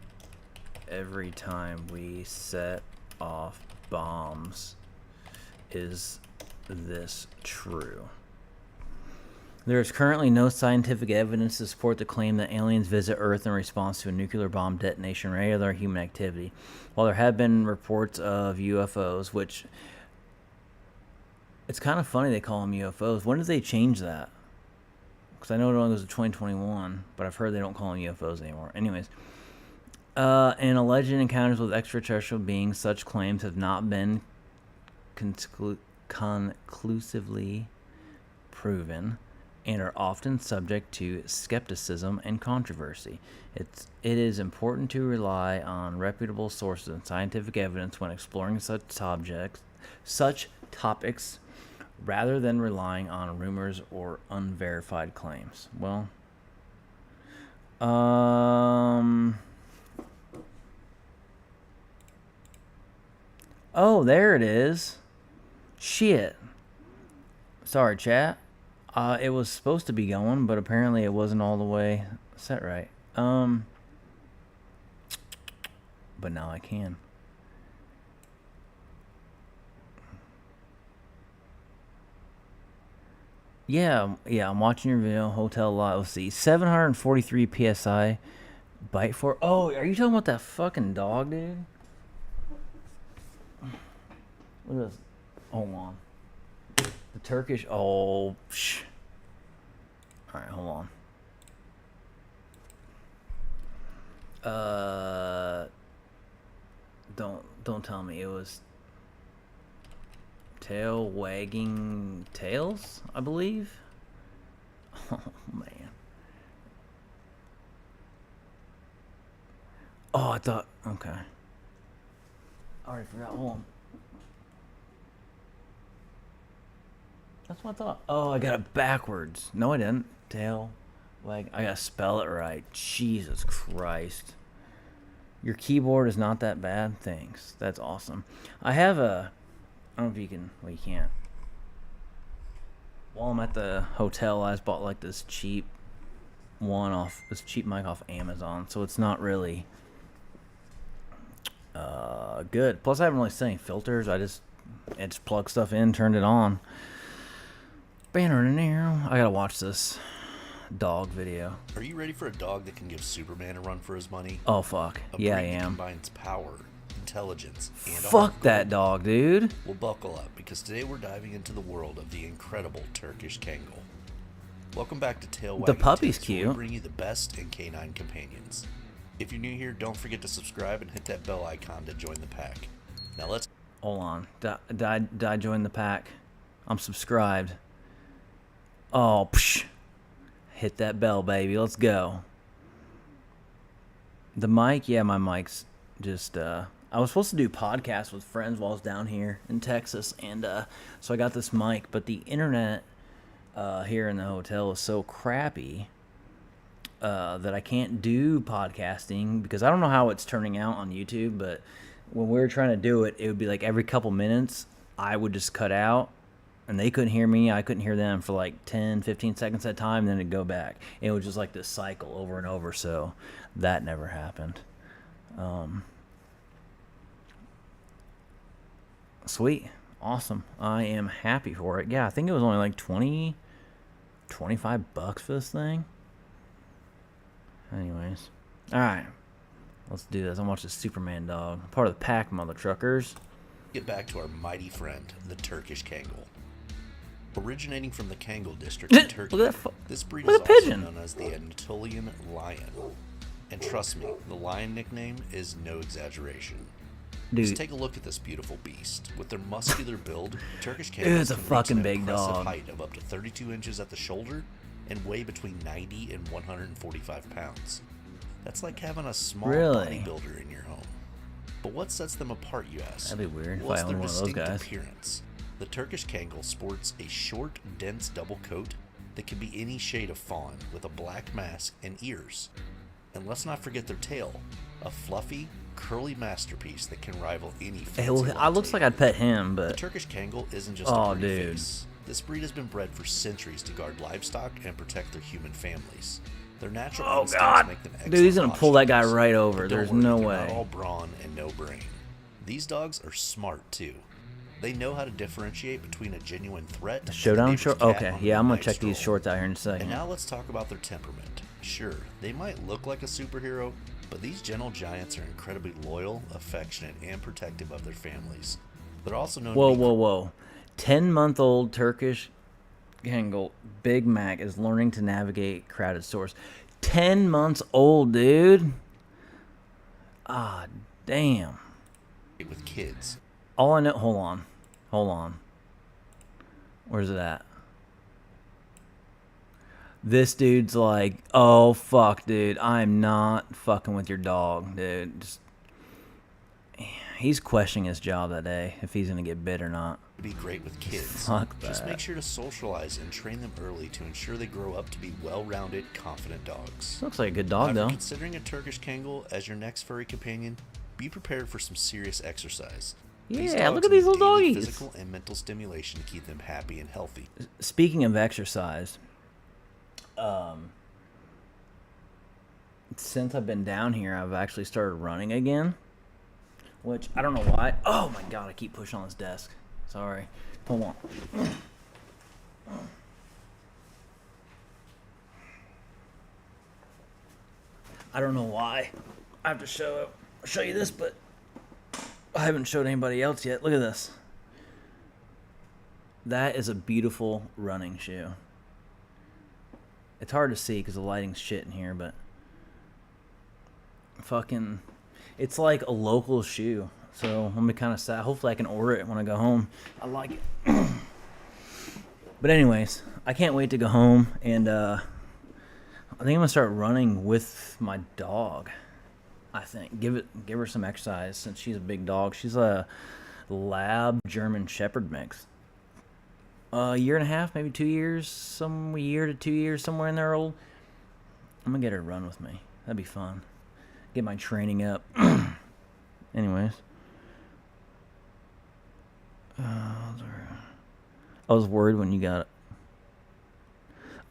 every time we set off bombs. Is this true? There is currently no scientific evidence to support the claim that aliens visit Earth in response to a nuclear bomb detonation or any other human activity. While there have been reports of UFOs, which it's kind of funny they call them UFOs. When did they change that? Because I know it only goes to 2021, but I've heard they don't call them UFOs anymore. Anyways, and alleged encounters with extraterrestrial beings, such claims have not been conclusively proven and are often subject to skepticism and controversy. It is important to rely on reputable sources and scientific evidence when exploring such topics rather than relying on rumors or unverified claims. Well, oh, there it is. Shit. Sorry, chat. It was supposed to be going, but apparently it wasn't all the way set right. But now I can. Yeah, I'm watching your video. Hotel lot. Let's see. 743 PSI. Bite for. Oh, are you talking about that fucking dog, dude? What is this? Hold on. The Turkish. Oh, psh. All right, hold on. Don't tell me it was tail wagging tails, I believe. Oh man. Oh, I thought. Okay. I already forgot. Hold on. That's what I thought. Oh, I got it backwards. No, I didn't. Tail, wag. I gotta spell it right. Jesus Christ. Your keyboard is not that bad. Thanks. That's awesome. I have a. I don't know if you can. Well, you can't. While I'm at the hotel, I just bought like this cheap this cheap mic off Amazon. So it's not really good. Plus, I haven't really set any filters. I just plug stuff in, turned it on. Banner in there. I gotta watch this dog video. Are you ready for a dog that can give Superman a run for his money? Oh fuck. Yeah, I breed that am. combines power, intelligence, and Fuck that dog, dude. Well, buckle up, because today we're diving into the world of the incredible Turkish Kangal. Welcome back to Tail Wagging The puppy's Tips, where cute. we bring you the best in canine companions. If you're new here, don't forget to subscribe and hit that bell icon to join the pack. Now let's... Hold on. Did I join the pack? I'm subscribed. Oh, psh. Hit that bell, baby. Let's go. The mic, yeah, my mic's just, I was supposed to do podcasts with friends while I was down here in Texas, and so I got this mic, but the internet here in the hotel is so crappy that I can't do podcasting, because I don't know how it's turning out on YouTube, but when we were trying to do it, it would be like every couple minutes I would just cut out, and they couldn't hear me, I couldn't hear them for like 10, 15 seconds at a time, then it'd go back. It was just like this cycle over and over, so that never happened. Sweet. Awesome. I am happy for it. Yeah, I think it was only like 20, 25 bucks for this thing. Anyways. Alright. Let's do this. I'm watching the Superman dog. Part of the pack, mother truckers. get back to our mighty friend, the Turkish Kangal. Originating from the Kangal district in Turkey, Look at that this breed look is at that also pigeon. known as the Anatolian Lion. And trust me, the lion nickname is no exaggeration. Just Dude, take a look at this beautiful beast. With their muscular build, Turkish Dude, Kangaroos it's a can reach fucking an big impressive dog. height of up to 32 inches at the shoulder and weigh between 90 and 145 pounds. That's like having a small Really? bodybuilder in your home. But what sets them apart, you ask? That'd be weird if Well, I it's their owned one of those distinct guys. appearance. The Turkish Kangal sports a short, dense double coat that can be any shade of fawn with a black mask and ears. And let's not forget their tail, a fluffy, curly masterpiece that can rival any fancy it looks like latte. I'd pet him, The but Turkish Kangal isn't just Oh, a pretty dude. face. This breed has been bred for centuries to guard livestock and protect their human families. Their natural Oh, instincts God. make them Dude, he's excellent gonna pull that guy watchdogs. right over. But don't There's worry, no they're way. not all brawn and no brain. These dogs are smart too. They know how to differentiate between a genuine threat. and a Showdown neighbor's short. cat Okay, on a yeah, I'm gonna midnight check these stroll. shorts out here in a And second. now let's talk about their temperament. Sure, they might look like a superhero, but these gentle giants are incredibly loyal, affectionate, and protective of their families. They're also known Whoa, to be whoa, whoa! 10-month-old Turkish Kangal Big Mac is learning to navigate crowded stores. 10 months old, dude. Ah, damn. great with kids. All I know. Hold on. Where's it at? This dude's like, oh fuck, dude, I'm not fucking with your dog, dude. He's questioning his job that day if he's gonna get bit or not. Be great with kids. Fuck Just that. make sure to socialize and train them early to ensure they grow up to be well-rounded, confident dogs. Looks like a good dog However, though. considering a Turkish Kangal as your next furry companion, be prepared for some serious exercise. These Yeah, dogs look at these need little daily doggies. Physical and mental stimulation to keep them happy and healthy. Speaking of exercise, since I've been down here, I've actually started running again. Which I don't know why. Oh my god, I keep pushing on this desk. Sorry. Hold on. I don't know why. I have to show you this, but I haven't showed anybody else yet. Look at this. That is a beautiful running shoe. It's hard to see because the lighting's shit in here, but fucking, it's like a local shoe. So I'm kind of sad. Hopefully I can order it when I go home. I like it. But anyways, I can't wait to go home, and I think I'm gonna start running with my dog. I think give her some exercise since she's a big dog. She's a lab German Shepherd mix. A year and a half, maybe 2 years, some year to 2 years, somewhere in there old. I'm gonna get her to run with me. That'd be fun. Get my training up. Anyways. I was worried when you got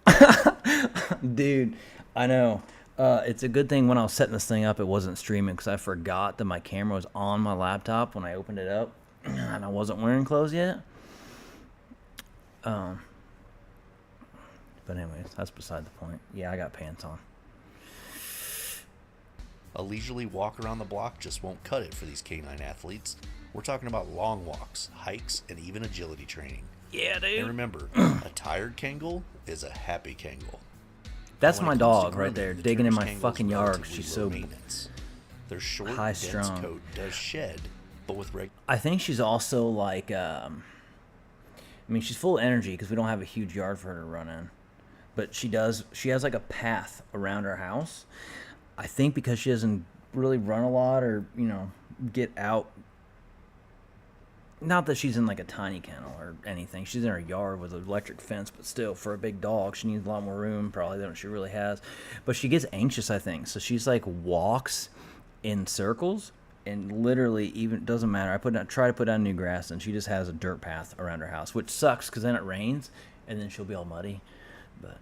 it. Dude, I know. It's a good thing when I was setting this thing up, it wasn't streaming because I forgot that my camera was on my laptop when I opened it up, and I wasn't wearing clothes yet. But anyways, that's beside the point. Yeah, I got pants on. A leisurely walk around the block just won't cut it for these canine athletes. We're talking about long walks, hikes, and even agility training. Yeah, And dude. remember, a tired Kangal is a happy Kangal. That's When my it comes to dog right grooming, there, the digging in my Turkish Kangal's fucking yard. relatively She's low so. maintenance. Their short, high dense strung. coat does shed, but with I think she's also like, I mean, she's full of energy because we don't have a huge yard for her to run in. But she has like a path around her house. I think because she doesn't really run a lot or, get out. Not that she's in like a tiny kennel or anything. She's in her yard with an electric fence, but still, for a big dog, she needs a lot more room probably than she really has. But she gets anxious, I think. So she's like walks in circles. And literally, even doesn't matter. I try to put down new grass, and she just has a dirt path around her house, which sucks because then it rains, and then she'll be all muddy. But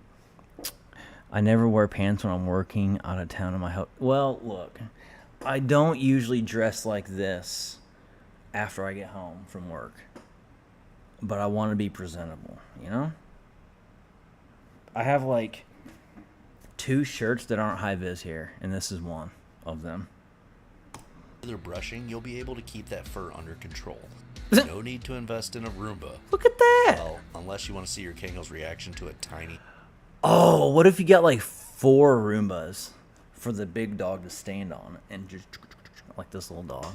I never wear pants when I'm working out of town in my house. Well, look, I don't usually dress like this after I get home from work, but I want to be presentable, I have like 2 shirts that aren't high vis here, and this is one of them. With their brushing, you'll be able to keep that fur under control. No need to invest in a Roomba. Look at that. Well, unless you want to see your Kangal's reaction to a tiny Oh, what if you got like 4 Roombas for the big dog to stand on and just like this little dog.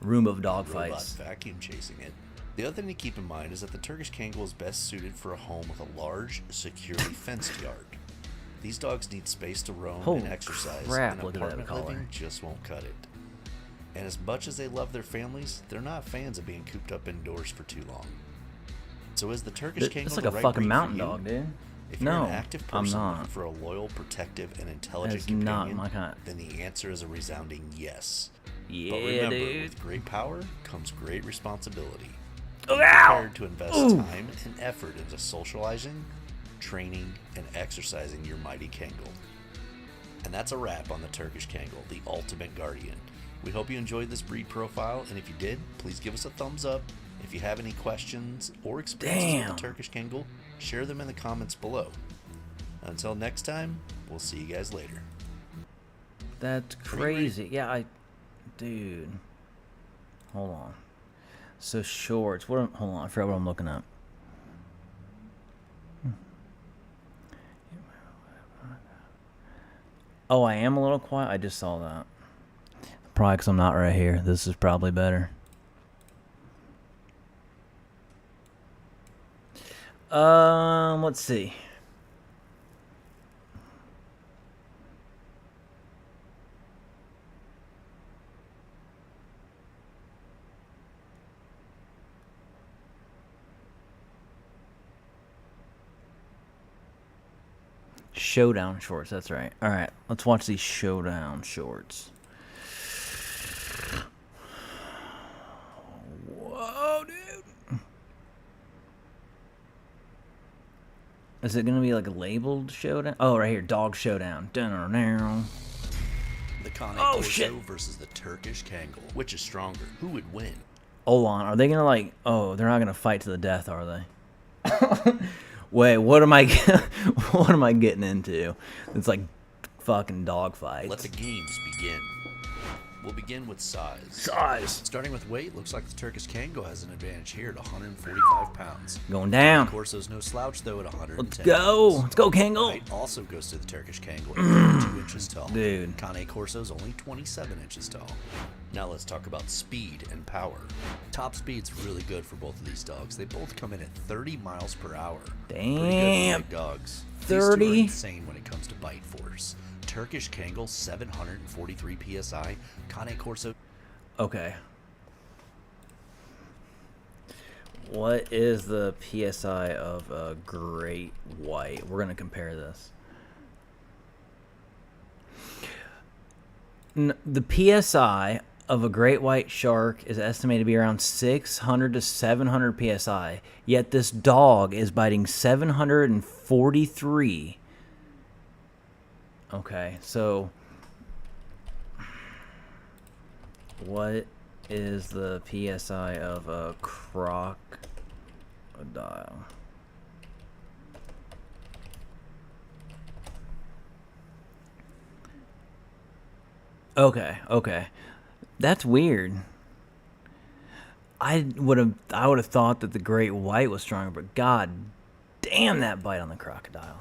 Roomba of dog robot fights. vacuum chasing it. The other thing to keep in mind is that the Turkish Kangal is best suited for a home with a large, securely fenced yard. These dogs need space to roam Holy and exercise, crap, and look at that apartment collar. living just won't cut it. And as much as they love their families, they're not fans of being cooped up indoors for too long. So is the Turkish Kangal It's like the a right fucking breed mountain for you? dog, dude. If you're No, an active I'm person not. looking for a loyal, protective, and intelligent That's companion, not my kind. then the answer is a resounding yes. Yeah, But remember, dude. with great power comes great responsibility. Oh, Be ow! prepared to invest time and effort into socializing, training, and exercising your mighty Kangal. And that's a wrap on the Turkish Kangal, the ultimate guardian. We hope you enjoyed this breed profile, and if you did, please give us a thumbs up. If you have any questions or experiences Damn. with the Turkish Kangal, share them in the comments below. Until next time, we'll see you guys later. That's crazy. Yeah, dude. Hold on. So shorts. Hold on. I forgot what I'm looking up. Oh, I am a little quiet. I just saw that. Probably because I'm not right here. This is probably better. Let's see. Showdown shorts, that's right. Alright, let's watch these showdown shorts. Whoa, dude. Is it gonna be like a labeled showdown? Oh, right here, dog showdown. Dun-dun-dun. The Cane Oh, Corso shit. versus the Turkish Kangal. Which is stronger? Who would win? Hold on, are they gonna like? Oh, they're not gonna fight to the death, are they? Wait, what am I? What am I getting into? It's like fucking dog fights. Let the games begin. We'll begin with size. Size Starting with weight, looks like the Turkish Kangal has an advantage here at 145 pounds. going down. Corso's no slouch though at 110 Let's go. pounds. Let's go, Kangal. Height also goes to the Turkish Kangal at 32 inches tall. Dude. Cane Corso's only 27 inches tall. Now let's talk about speed and power. Top speed's really good for both of these dogs. They both come in at 30 miles per hour. Pretty good for Damn. big dogs. 30? These two are insane when it comes to bite force. Turkish Kangal 743 psi. Cane Corso Okay. What is the PSI of a great white? We're gonna compare this. The PSI of a great white shark is estimated to be around 600 to 700 PSI. Yet this dog is biting 743. Okay, so what is the PSI of a crocodile? Okay. That's weird. I would have thought that the great white was stronger, but god damn that bite on the crocodile.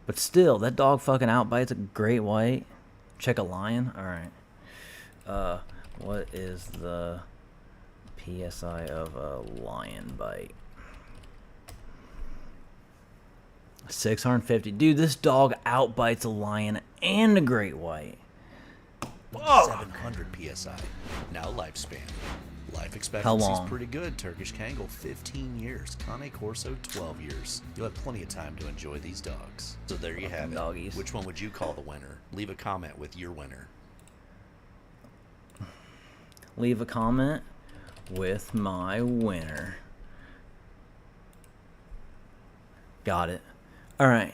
But still, that dog fucking outbites a great white. Check a lion. All right. What is the PSI of a lion bite? 650. Dude, this dog outbites a lion and a great white. 700 psi. Now lifespan. Life expectancy is long? pretty good. Turkish Kangal 15 years. Cane Corso 12 years. You'll have plenty of time to enjoy these dogs. So there you have it. Doggies. Which one would you call the winner? Leave a comment with your winner. Leave a comment with my winner. Got it. All right.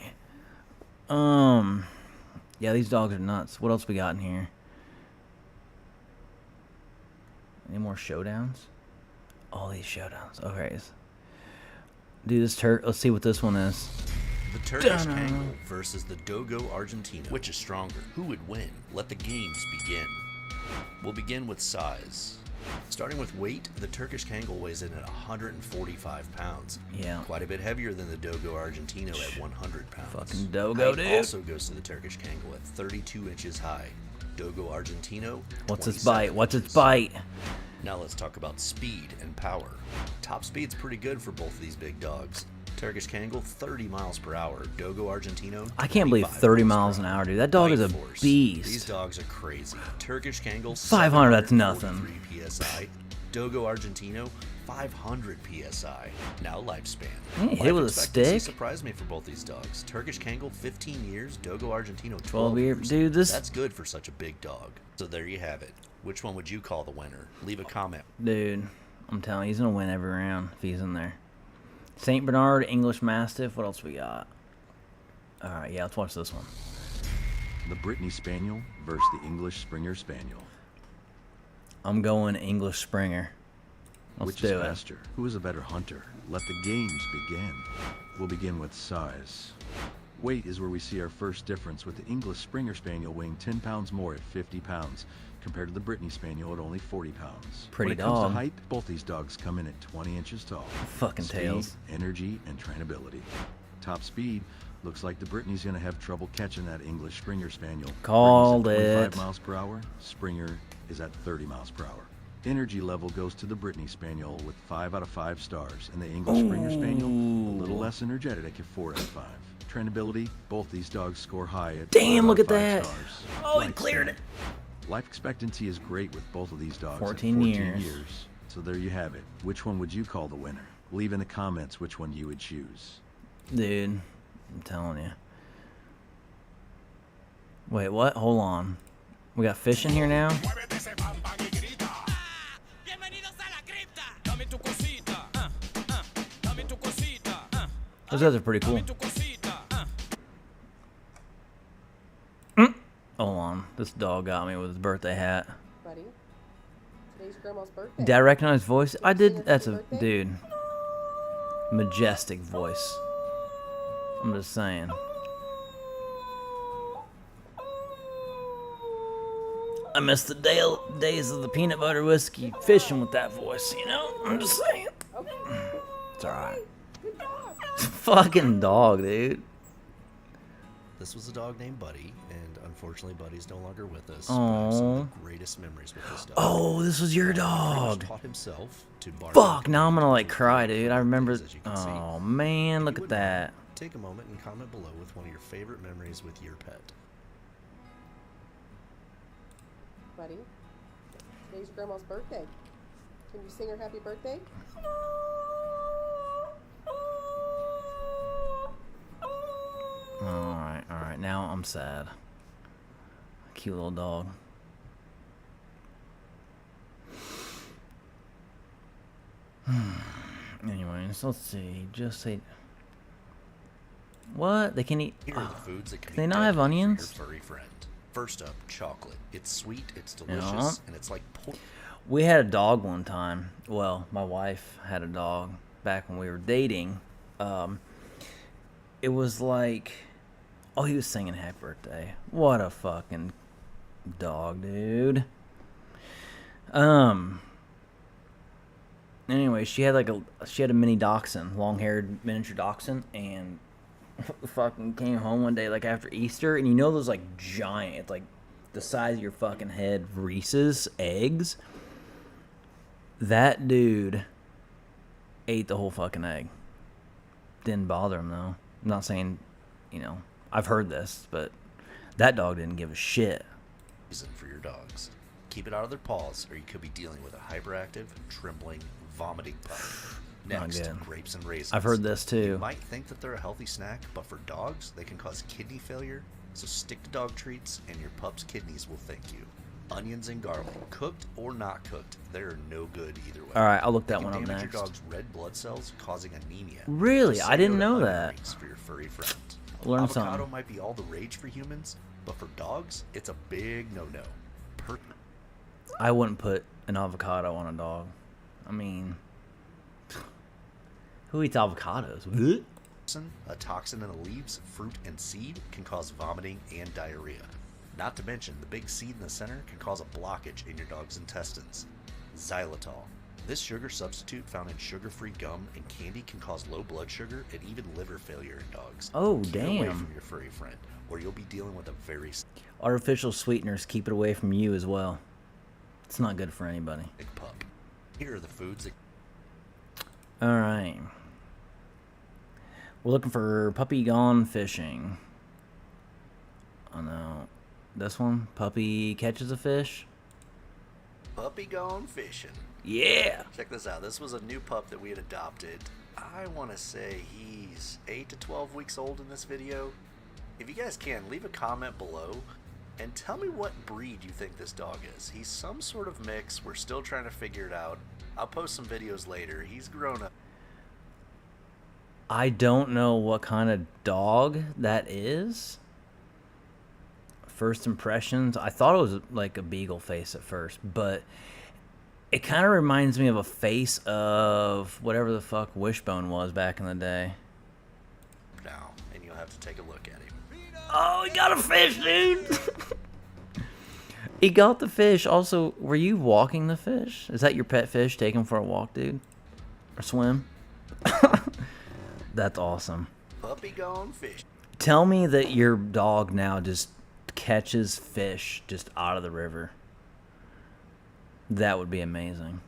Yeah, these dogs are nuts. What else we got in here? Any more showdowns? All these showdowns. Okay. Dude, let's see what this one is. The Turkish Kangal versus the Dogo Argentina. Which is stronger? Who would win? Let the games begin. We'll begin with size. Starting with weight, the Turkish Kangal weighs in at 145 pounds. Yeah. Quite a bit heavier than the Dogo Argentino at 100 pounds. Fucking Dogo, Height dude. also goes to the Turkish Kangal at 32 inches high. Dogo Argentino, What's its 27 bite? What's its inches. bite? Now let's talk about speed and power. Top speed's pretty good for both of these big dogs. Turkish Kangal, 30 miles per hour. Dogo Argentino, I can't believe 25 30 per miles an hour, dude. That dog is a Bite force. beast. These dogs are crazy. Turkish Kangal, 500, that's 743 psi. Dogo Argentino, 500 psi. Now lifespan. He hit it with a expectancy stick? surprised me for both these dogs. Turkish Kangal, 15 years. Dogo Argentino, 12 12 years. years. Dude, this- That's good for such a big dog. So there you have it. Which one would you call the winner? Leave a comment. Dude, I'm telling you, he's going to win every round if he's in there. St. Bernard, English Mastiff. What else we got? All right, yeah, let's watch this one. The Brittany Spaniel versus the English Springer Spaniel. I'm going English Springer. Let's Which do is it. faster? Who is a better hunter? Let the games begin. We'll begin with size. Weight is where we see our first difference, with the English Springer Spaniel weighing 10 pounds more at 50 pounds, compared to the Brittany Spaniel at only 40 pounds. Pretty when it comes dog. to height, both these dogs come in at 20 inches tall. Fucking Speed, tails. energy, and trainability. Top speed, looks like the Brittany's going to have trouble catching that English Springer Spaniel. Called Brittany's at 25 it. miles per hour. Springer is at 30 miles per hour. Energy level goes to the Brittany Spaniel with 5 out of 5 stars, and the English Springer Spaniel a little less energetic at 4 out of 5. Trainability, both these dogs score high at Damn, 5 look out of at 5 that. stars. Oh, he Lifespan. cleared it. Life expectancy is great with both of these dogs 14 at 14 years. years. So there you have it. Which one would you call the winner? Leave in the comments which one you would choose. Dude, I'm telling you. Wait, what? Hold on. We got fish in here now? Those guys are pretty cool. Hold on. This dog got me with his birthday hat. Buddy, today's Grandma's birthday. Did I recognize his voice? I Can you sing did. us That's happy a birthday? dude. Majestic voice. I'm just saying. I miss the days of the peanut butter whiskey fishing with that voice, you know? I'm just saying. Okay. It's alright. Good dog. Fucking dog, dude. This was a dog named Buddy, and unfortunately Buddy's no longer with us. But I have some of the greatest memories with this dog. Oh, this was your He pretty much dog. taught himself to bark Fuck, and now I'm gonna like do cry, things dude. I remember. as you can see. Oh man, look If you at wouldn't that. mind, Take a moment and comment below with one of your favorite memories with your pet. Buddy, today's Grandma's birthday. Can you sing her happy birthday? Alright. Now I'm sad. Cute little dog. Anyways, let's see. Just say. What? They can eat. Here are the foods that can they be not have deadly for onions? your furry friend. First up, chocolate. It's sweet, it's Yeah. delicious, and it's like We had a dog one time. Well, my wife had a dog back when we were dating. It was like, oh, he was singing "Happy Birthday." What a fucking dog, dude. Anyway, she had a mini dachshund, long-haired miniature dachshund, and fucking came home one day like after Easter, and you know those like giant, it's like the size of your fucking head Reese's eggs. That dude ate the whole fucking egg. Didn't bother him though. I'm not saying, I've heard this, but that dog didn't give a shit. reason for your dogs. Keep it out of their paws, or you could be dealing with a hyperactive, trembling, vomiting puppy. Not Next, good. grapes and raisins. I've heard this You too. might think that they're a healthy snack, but for dogs, they can cause kidney failure. So stick to dog treats, and your pup's kidneys will thank you. Onions and garlic, cooked or not cooked, they're no good either way. All right, I'll look They that can one up damage next. your dog's red blood cells, causing anemia. Really? So I say didn't no to know onion that. rings for your furry friend. Learned Avocado something. might be all the rage for humans, but for dogs, it's a big no-no. I wouldn't put an avocado on a dog. I mean, who eats avocados? A toxin in the leaves, fruit, and seed can cause vomiting and diarrhea. Not to mention, the big seed in the center can cause a blockage in your dog's intestines. Xylitol. This sugar substitute found in sugar-free gum and candy can cause low blood sugar and even liver failure in dogs. Oh, Keep it away damn. from your furry friend, or you'll be dealing with a very Artificial sweeteners keep it away from you as well. It's not good for anybody. sick pup. Here are the foods that All right. We're looking for puppy gone fishing. Oh no. This one? Puppy catches a fish? puppy gone fishing. Yeah. Check this out. This was a new pup that we had adopted. I want to say he's 8 to 12 weeks old in this video. If you guys can, leave a comment below and tell me what breed you think this dog is. He's some sort of mix. We're still trying to figure it out. I'll post some videos later. He's grown up. I don't know what kind of dog that is. First impressions, I thought it was like a beagle face at first, but it kind of reminds me of a face of whatever the fuck Wishbone was back in the day. Now, and you'll have to take a look at him. Oh, he got a fish, dude! He got the fish. Also, were you walking the fish? Is that your pet fish? Take him for a walk, dude? Or swim? That's awesome. Puppy gone fish. Tell me that your dog now just catches fish just out of the river. That would be amazing.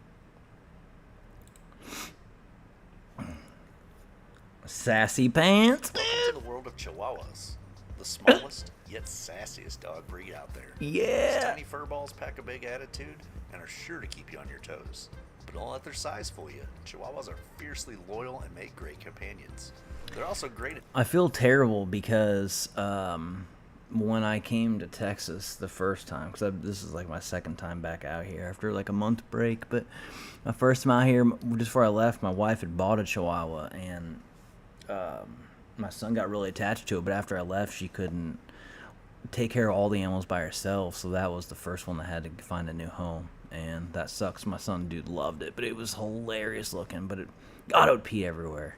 Sassy pants. Welcome to the world of Chihuahuas. The smallest, yet sassiest dog breed out there. These Yeah. tiny furballs pack a big attitude and are sure to keep you on your toes. But don't let their size fool you. Chihuahuas are fiercely loyal and make great companions. They're also great at I feel terrible because when I came to Texas the first time, because this is like my second time back out here after like a month break, but my first time out here, just before I left, my wife had bought a Chihuahua, and my son got really attached to it, but after I left, she couldn't take care of all the animals by herself, so that was the first one that had to find a new home, and that sucks. My son, dude, loved it, but it was hilarious looking, but God, it would pee everywhere.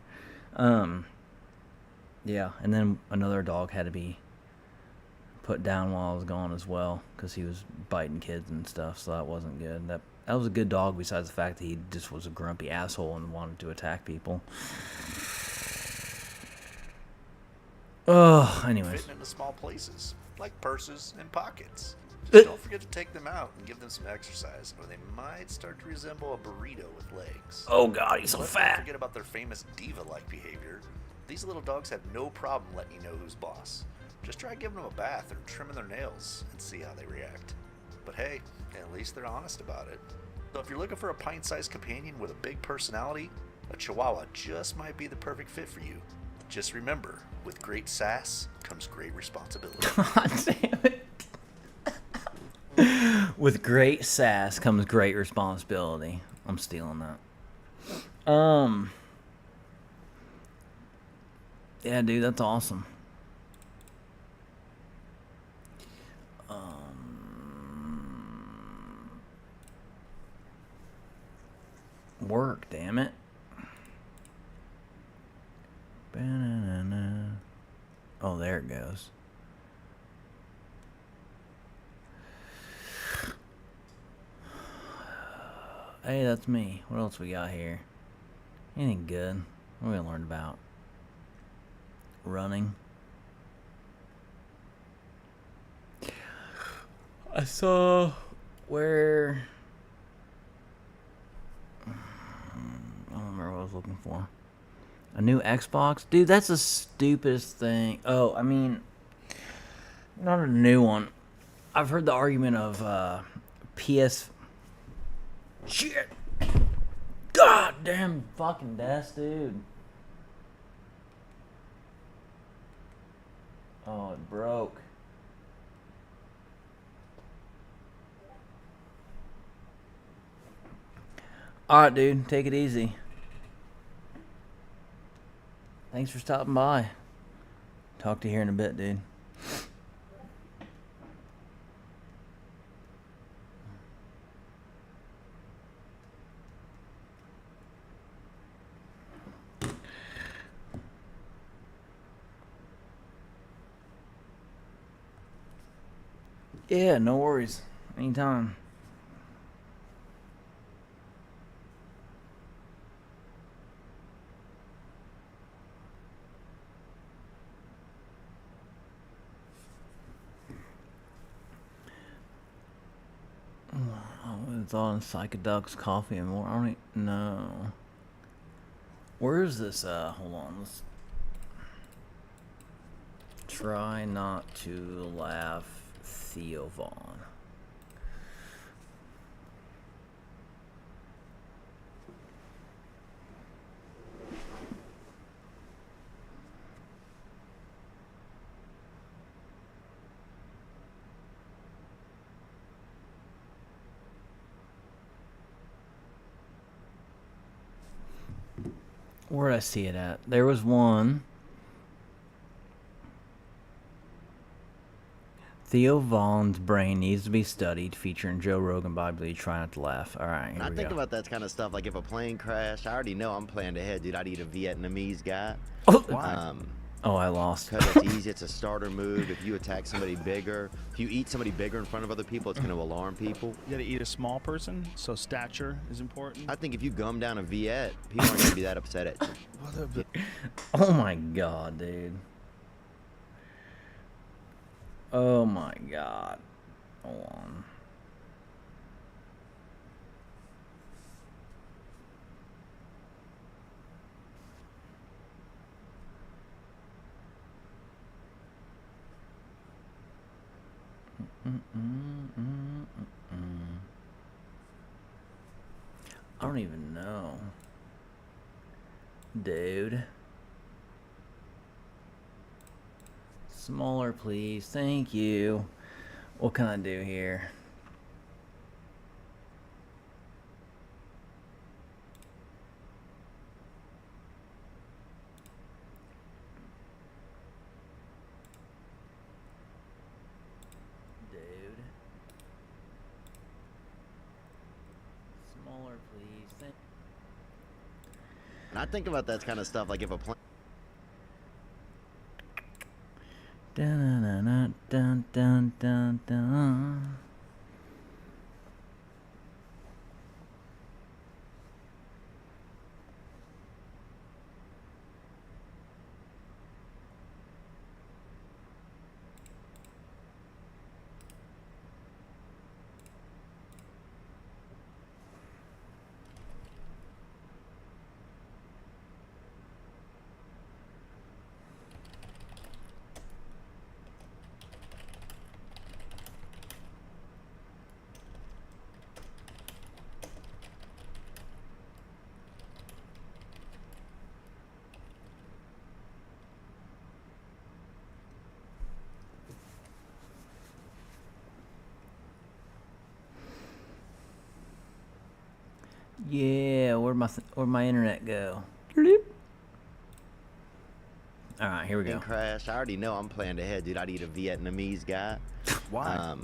Yeah, and then another dog had to be put down while I was gone as well because he was biting kids and stuff, so that wasn't good. That was a good dog besides the fact that he just was a grumpy asshole and wanted to attack people. Oh, anyways. fitting into small places, like purses and pockets. Just don't forget to take them out and give them some exercise, or they might start to resemble a burrito with legs. Oh God, he's so Let's not fat. forget about their famous diva-like behavior. These little dogs have no problem letting you know who's boss. Just try giving them a bath or trimming their nails and see how they react. But hey, at least they're honest about it. So if you're looking for a pint-sized companion with a big personality, a Chihuahua just might be the perfect fit for you. Just remember, with great sass comes great responsibility. God damn it. With great sass comes great responsibility. I'm stealing that. Yeah, dude, that's awesome. Work, damn it. Ba-na-na-na. Oh, there it goes. Hey, that's me. What else we got here? Anything good? What we learned about? Running. I saw where... I don't remember what I was looking for. A new Xbox? Dude, that's the stupidest thing. Oh, I mean, not a new one. I've heard the argument of PS... Shit! God damn fucking desk, dude. Oh, it broke. Alright, dude. Take it easy. Thanks for stopping by. Talk to you here in a bit, dude. Yeah, no worries. Anytime. Oh, it's all in psychedelics, coffee, and more. I don't even know. Where is this? Hold on. Let's try not to laugh, Theo Vaughn. Where did I see it at? There was one. Theo Vaughn's brain needs to be studied, featuring Joe Rogan, Bob Lee. Try not to laugh. All right, here I we think go. about that kind of stuff. Like if a plane crashed, I already know I'm planned ahead, dude. I'd eat a Vietnamese guy. Why? Oh, I lost. Because it's easy. It's a starter move. If you attack somebody bigger, if you eat somebody bigger in front of other people, it's going to alarm people. You gotta eat a small person, so stature is important. I think if you gum down a Viet, people aren't going to be that upset at you. Oh my god, dude. Oh my god. Hold on. I don't even know. Dude. Smaller, please. Thank you. What can I do here? Dude. Smaller, please. And I think about that kind of stuff. Like if a plane. Dun dun dun dun dun dun. Yeah, where'd my internet go? Bloop. All right, here we go. Crash. I already know I'm planned ahead, dude. I'd eat a Vietnamese guy. Why?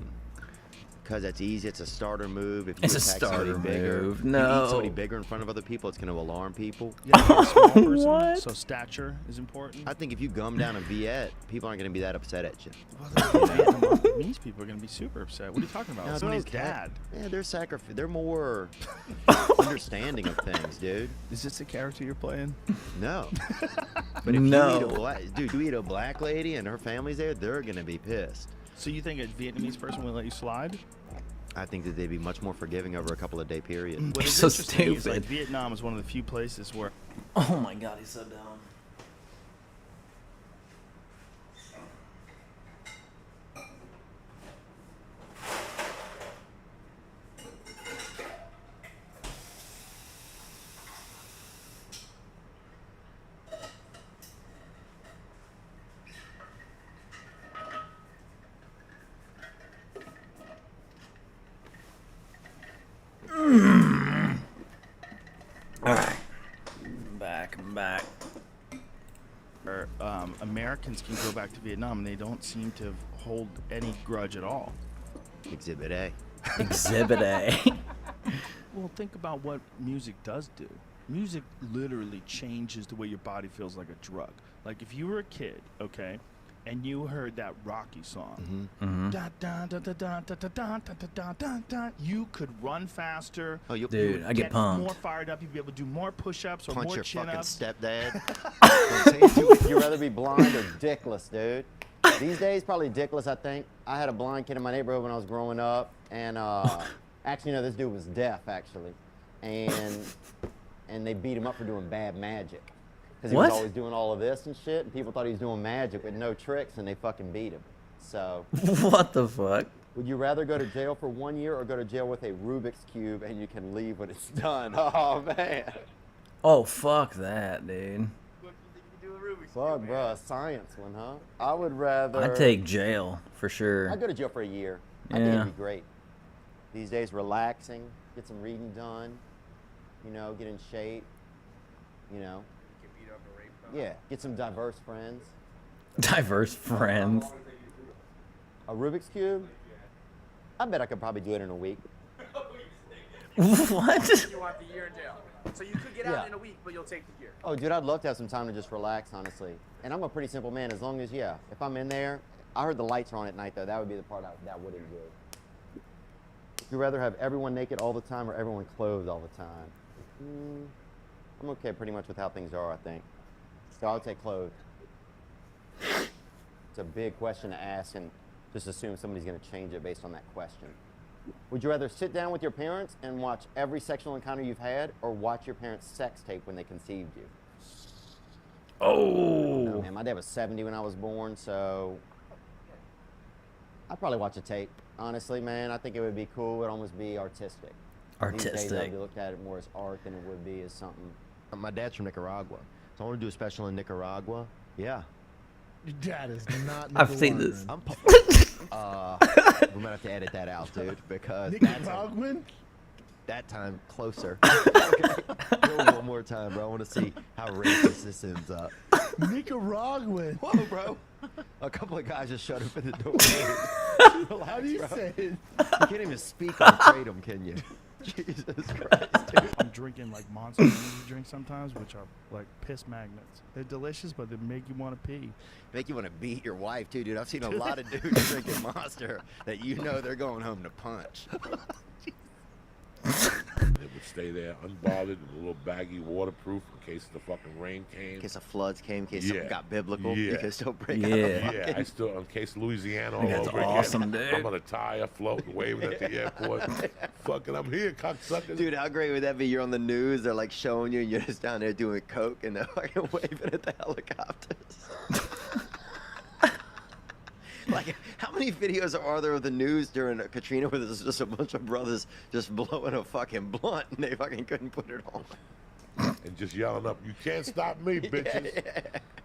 Because that's easy. It's a starter move. If you It's a attack somebody starter bigger, move. if you No. eat somebody bigger in front of other people, it's going to alarm people. You gotta eat a small person, What? so stature is important. I think if you gum down a Viet, people aren't going to be that upset at you. Vietnamese people are gonna be super upset. What are you talking about? No, Somebody's okay. dad. Yeah, they're more understanding of things, dude. Is this a character you're playing? No. But if No. you eat a black dude, you eat a black lady and her family's there, they're gonna be pissed. So you think a Vietnamese person will let you slide? I think that they'd be much more forgiving over a couple of day period. What is So interesting is like stupid. Vietnam is one of the few places where Oh my god, he's so dumb. Alright. I'm back. Americans can go back to Vietnam and they don't seem to hold any grudge at all. Exhibit A. Exhibit A. Well, think about what music does do. Music literally changes the way your body feels like a drug. Like if you were a kid, okay, and you heard that Rocky song, Mm-hmm. dun, dun, dun, dun, dun, dun, dun, dun, dun, dun, dun, dun, you could run faster. Oh, you Dude, I get pumped. More fired up. You'd be able to do more push-ups or punch more your fucking chin-ups. stepdad. I'm saying to you, would you rather be blind or dickless, dude? These days, probably dickless, I think. I had a blind kid in my neighborhood when I was growing up, and actually, no, this dude was deaf, actually. And they beat him up for doing bad magic. Because he was What? always doing all of this and shit, and people thought he was doing magic with no tricks, and they fucking beat him. So, What the fuck? would you rather go to jail for 1 year or go to jail with a Rubik's Cube and you can leave when it's done? Oh, man. Oh, fuck that, dude. Fuck, bro, a science one, huh? I would rather... I'd take jail for sure. I'd go to jail for a year. I think Yeah. it'd be great. These days, relaxing, get some reading done, you know, get in shape, you know. Yeah, get some diverse friends. Diverse friends. A Rubik's Cube? I bet I could probably do it in a week. What? You want the year in jail. So you could get Yeah. out in a week, but you'll take the year. Oh, dude, I'd love to have some time to just relax, honestly. And I'm a pretty simple man, as long as, yeah, if I'm in there, I heard the lights are on at night, though. That would be the part that would enjoy. Would you rather have everyone naked all the time or everyone clothed all the time? I'm okay pretty much with how things are, I think. So I would say clothed. It's a big question to ask and just assume somebody's going to change it based on that question. Would you rather sit down with your parents and watch every sexual encounter you've had or watch your parents' sex tape when they conceived you? Oh. Man, my dad was 70 when I was born, so I'd probably watch a tape. Honestly, man, I think it would be cool. It would almost be artistic. These days, Artistic. I'd look at it more as art than it would be as something. My dad's from Nicaragua, so I want to do a special in Nicaragua. Yeah. Your dad is not. I've seen this. I'm we might have to edit that out, dude, because Nicaraguan. that time closer. Okay. Go one more time, bro. I want to see how racist this ends up. Nicaraguan. Whoa, bro. A couple of guys just showed up at the door. Relax, How do you bro. say it? You can't even speak on Kratom, can you? Jesus Christ, dude. I'm drinking like Monster Energy drinks sometimes, which are like piss magnets. They're delicious, but they make you want to pee. Make you want to beat your wife, too, dude. I've seen a lot of dudes drinking Monster that you know they're going home to punch. It would stay there unbothered in a little baggy, waterproof in case the fucking rain came. In case the floods came, in case Yeah. something got biblical, Yeah. you could still break Yeah. out. Yeah, I still, in case Louisiana all That's over awesome, again. dude. I'm on a tire floating, waving at the airport. Fucking, I'm here, cocksuckers. Dude, how great would that be? You're on the news, they're like showing you, and you're just down there doing coke, and they're fucking waving at the helicopters. Like, how many videos are there of the news during Katrina where there's just a bunch of brothers just blowing a fucking blunt and they fucking couldn't put it on? And just yelling up, you can't stop me, bitches.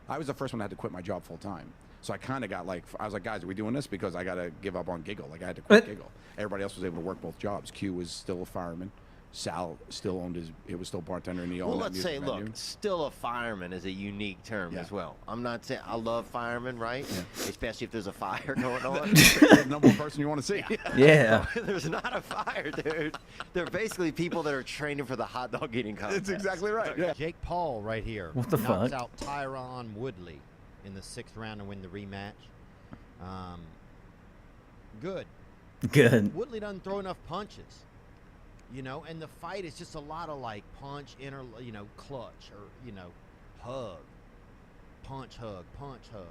I was the first one that had to quit my job full time. So I kind of got like, I was like, guys, are we doing this? Because I got to give up on Giggle. Like, I had to quit Giggle. Everybody else was able to work both jobs. Q was still a fireman. Sal still owned his, it was still bartender and he owned Well, that let's music say, venue. look, still a fireman is a unique term Yeah. as well. I'm not saying, I love firemen, right? Especially if there's a fire going on. The number one person you want to see. Yeah. There's not a fire, dude. They're basically people that are training for the hot dog eating contest. That's exactly right. Yeah. Jake Paul right here. What the knocks fuck? out Tyron Woodley in the 6th round to win the rematch. Good. Good. Woodley doesn't throw enough punches. You know, and the fight is just a lot of like punch, clutch, or, hug. Punch, hug, punch, hug.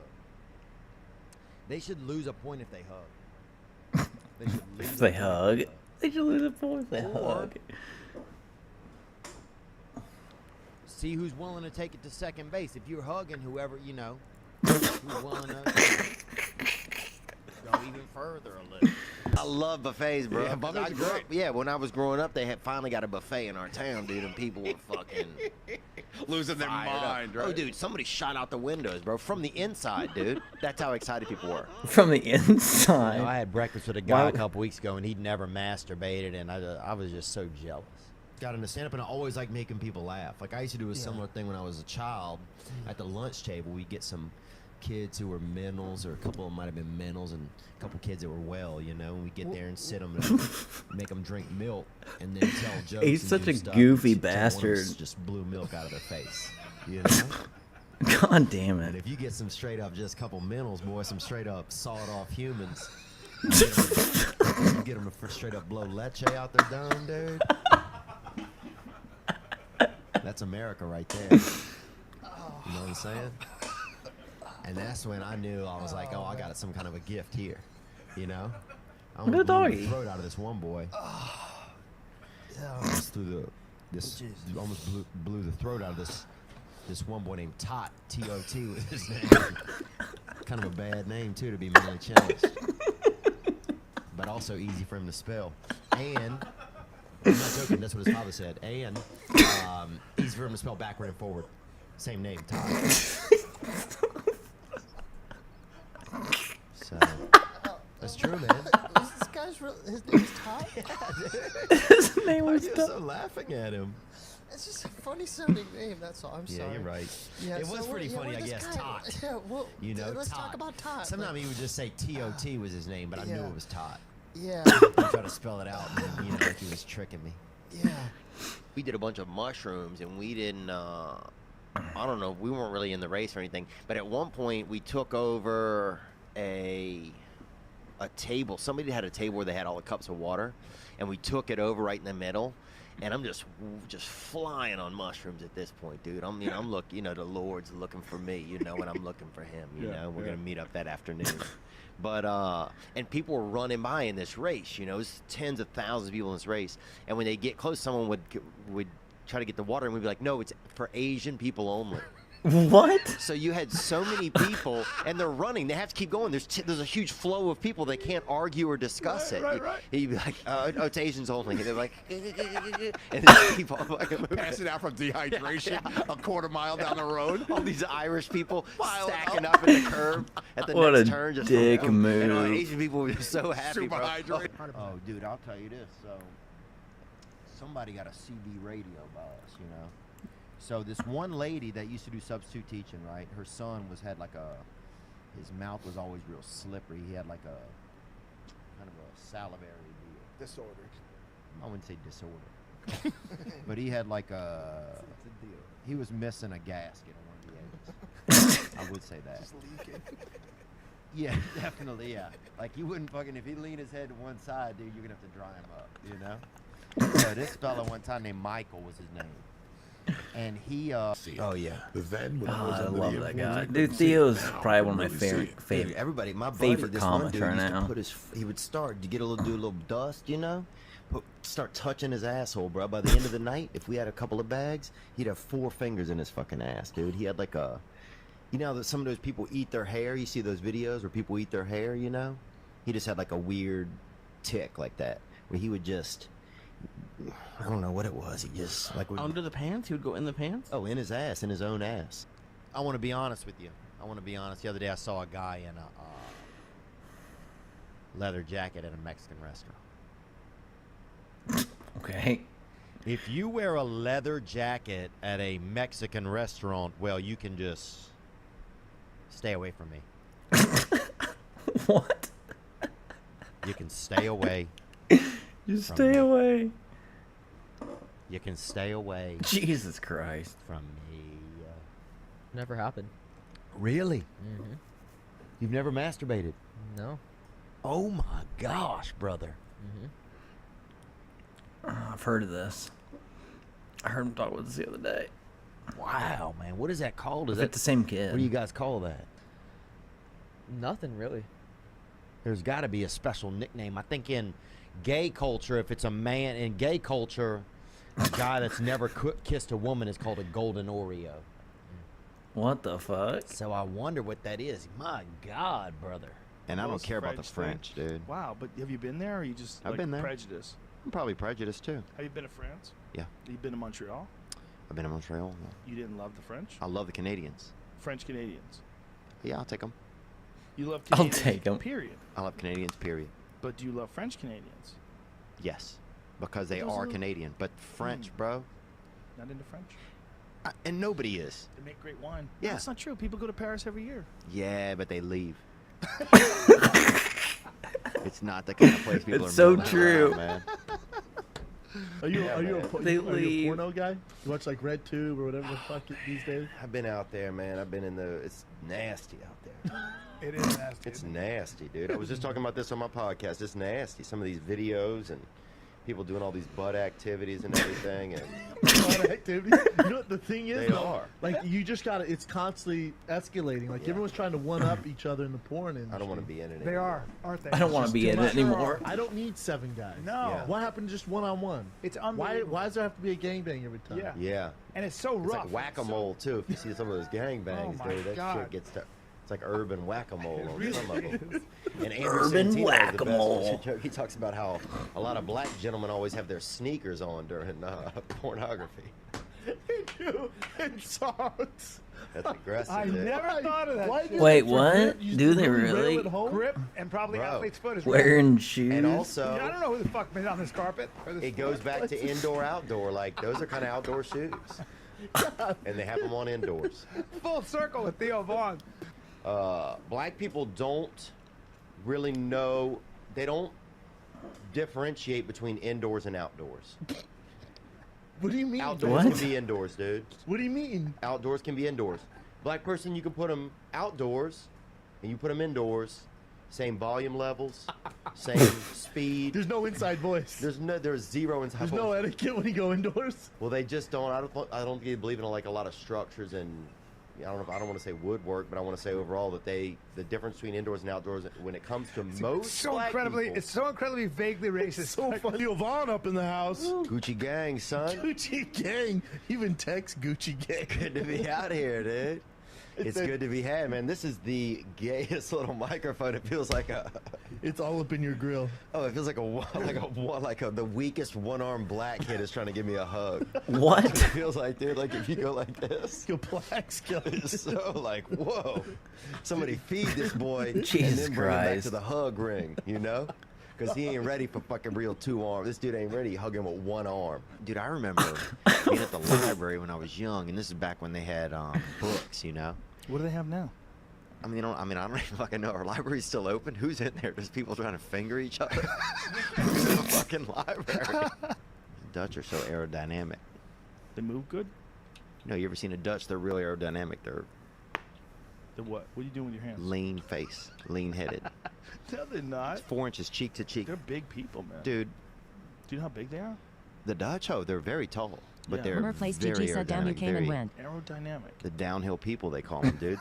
They should lose a point if they hug. They should lose If they a point hug. if They should lose a point if they Or- hug. See who's willing to take it to second base. If you're hugging whoever, who's willing to go even further a little. I love buffets, bro. Yeah, 'Cause buffets I are grew up- great. yeah, when I was growing up, they had finally got a buffet in our town, dude, and people were fucking Losing their fired up. mind, right? Oh, dude, somebody shot out the windows, bro, from the inside, dude. That's how excited people were. From the inside. I had breakfast with a guy Why- a couple weeks ago, and he'd never masturbated, and I was just so jealous. Got into stand-up, and I always like making people laugh. Like, I used to do a similar thing when I was a child. At the lunch table, we'd get some kids who were mentals, or a couple of them might have been mentals, and a couple kids that were well, and we'd get there and sit them and make them drink milk, and then tell jokes. He's and such do a stuff goofy until one of 'em bastard. just blew milk out of their face, God damn And it. if you get some straight up just couple minerals, boy, some straight up sawed off humans, you get them to straight up blow leche out their dome, dude. That's America right there. You know what I'm saying? And that's when I knew I was like, oh, I got some kind of a gift here. You know? I Look at the almost blew doggy. the throat out of this one boy. Almost blew the throat out of this one boy named Tot. T-O-T was his name. Kind of a bad name too to be mentally challenged, but also easy for him to spell. And I'm not joking. That's what his father said. And easy for him to spell backward and forward. Same name, Tot. So that's true, man. This guy's his name's Todd? His name Why are was you Doug. so laughing at him? It's just a funny sounding name, that's all. I'm Yeah, sorry. you're right. Yeah, It so was pretty funny, I this guess. guy- Tot. Yeah, well, You know, let's Tot. talk about Todd. Sometimes he would just say T-O-T was his name, but I knew Yeah. it was Tot. Yeah. He tried to spell it out, and, like he was tricking me. Yeah. We did a bunch of mushrooms, and we didn't. I don't know. We weren't really in the race or anything. But at one point, we took over a table. Somebody had a table where they had all the cups of water, and we took it over right in the middle. And I'm just flying on mushrooms at this point, dude. I'm looking, the Lord's looking for me, and I'm looking for him. We're gonna meet up that afternoon. But and people were running by in this race, it's tens of thousands of people in this race. And when they get close, someone would try to get the water, and we'd be like, no, it's for Asian people only. What? So you had so many people, and they're running. They have to keep going. There's a huge flow of people. They can't argue or discuss it. Right. You'd be like, oh, it's Asians only. And they're like, and then keep on fucking moving. Passing out from dehydration a quarter mile down the road. All these Irish people stacking up at the curb at the What next a turn. Just dick And all move. Asian people were just so happy, Super bro. hydrated. Oh, dude, I'll tell you this. So, somebody got a CB radio buzz, So this one lady that used to do substitute teaching, right? Her son his mouth was always real slippery. He had like a kind of a salivary deal. Disorder. I wouldn't say disorder, but he had like he was missing a gasket on one of the eggs. I would say that. Just leaking. Yeah, definitely, yeah. Like you wouldn't fucking, if he leaned his head to one side, dude, you're gonna have to dry him up, So this fella one time named Michael was his name. And he, oh yeah. Then when Oh, I was I under love the that influence, guy. I Dude, couldn't see it. Theo's Now I probably can one of my really see favorite, it. Dude, favorite, everybody, my buddy, favorite this one comics dude right used now. to put he would start to do a little dust, start touching his asshole, bro. By the end of the night, if we had a couple of bags, he'd have 4 fingers in his fucking ass, dude. He had like a, that some of those people eat their hair. You see those videos where people eat their hair, He just had like a weird tick like that, where he would just, I don't know what it was. He just like would, Under the pants? He would go in the pants? oh, in his ass, in his own ass. I want to be honest with you. The other day I saw a guy in a leather jacket at a Mexican restaurant. Okay. If you wear a leather jacket at a Mexican restaurant, well, you can just stay away from me. What? You can stay away. You stay me. away. You can stay away Jesus Christ. from me. Never happened. Really? Mm-hmm. You've never masturbated? No. Oh my gosh, brother. Mm-hmm. I've heard of this. I heard him talk about this the other day. Wow, man. What is that called? Is If that it's the same kid. What do you guys call that? Nothing really. There's got to be a special nickname. I think in gay culture, if it's a man in gay culture, a guy that's never kissed a woman is called a golden Oreo. What the fuck? So I wonder what that is. My God, brother. And I Well, don't it's care about the French French, dude. Wow, but have you been there, or are you just I've been there. prejudice? I'm probably prejudiced too. Have you been to France? Yeah. Have you been to Montreal? I've been to Montreal. You didn't love the French? I love the Canadians. French Canadians. Yeah, I'll take them. You love I'll Canadians, take 'em. period. I love Canadians, period. But do you love French Canadians? Yes, because they Those are are- Canadian. But French, bro, Not into French? and nobody is. They make great wine. Yeah. That's not true. People go to Paris every year. Yeah, but they leave. It's not the kind of place people It's are so moving true. around, man. Are you Yeah, are you man. a, They you, are you a leave. porno guy? You watch like RedTube or whatever the fuck these days? I've been out there, man. I've been in the. It's nasty out there. It is nasty. It's nasty, dude. I was just talking about this on my podcast. It's nasty. Some of these videos and people doing all these butt activities and everything. And Butt activity. You know what the thing is? They though? are. Like you just gotta. It's constantly escalating. Like everyone's trying to one up each other in the porn industry. I don't want to be in it. They are, aren't they? I don't want to be in it anymore. I don't need 7 guys. No. Yeah. What happened to just one-on-one? It's Why unbelievable. does there have to be a gangbang every time? Yeah. Yeah. And it's so It's rough. like whack-a-mole too. If you see some of those gangbangs, Oh, my dude, that God. shit gets to. It's like urban whack-a-mole on really some of them. And Andrew Urban Santino has the best whack-a-mole. joke. He talks about how a lot of black gentlemen always have their sneakers on during pornography. And socks. That's aggressive. I dude. never thought of that. Why shit. do Wait, for what? grip, you Do just they rail really? at home? Grip and probably Bro. athlete's foot as well. Wearing shoes. And also, Yeah, I don't know who the fuck been on this carpet. Or this it goes back to indoor-outdoor. Like, those are kind of outdoor shoes. And they have them on indoors. full circle with Theo Vaughn. Black people don't really know. They don't differentiate between indoors and outdoors. What do you mean? Outdoors What? can be indoors, dude. What do you mean? Outdoors can be indoors. Black person, you can put them outdoors, and you put them indoors. Same volume levels, same speed. There's no inside voice. There's zero inside. There's no etiquette when you go indoors. Well, they just don't. I don't believe in like a lot of structures and. I don't want to say woodwork, but I want to say overall that the difference between indoors and outdoors when it comes to most So black incredibly, people, it's so incredibly vaguely racist. So funny. Yvonne up in the house. Gucci gang, son. Gucci gang. Even text Gucci gang. Good to be out here, dude. It's good to be had, man. This is the gayest little microphone. It feels like a. It's all up in your grill. Oh, it feels like the weakest one-armed black kid is trying to give me a hug. What? That's what it feels like, dude. Like if you go like this, Your black skeleton. it's so like whoa. Somebody feed this boy and Jesus then bring him back Christ. to the hug ring, you know? Because he ain't ready for fucking real 2 arms. This dude ain't ready. Hug him with 1 arm. Dude, I remember being at the library when I was young, and this is back when they had books, you know. What do they have now? I mean, I don't even fucking know. Our library's still open. Who's in there? There's people trying to finger each other. Who's in the fucking library? Dutch are so aerodynamic. They move good? No, you ever seen a Dutch? They're really aerodynamic. They're what? What are you doing with your hands? lean face, lean headed. No, they're not. 4 inches cheek to cheek. They're big people, man. Dude, Do you know how big they are? the Dutch, oh, they're very tall. But Yeah. they're Remember very place aerodynamic. TG said down, you came and very- went. Aerodynamic. The downhill people, they call them, dude.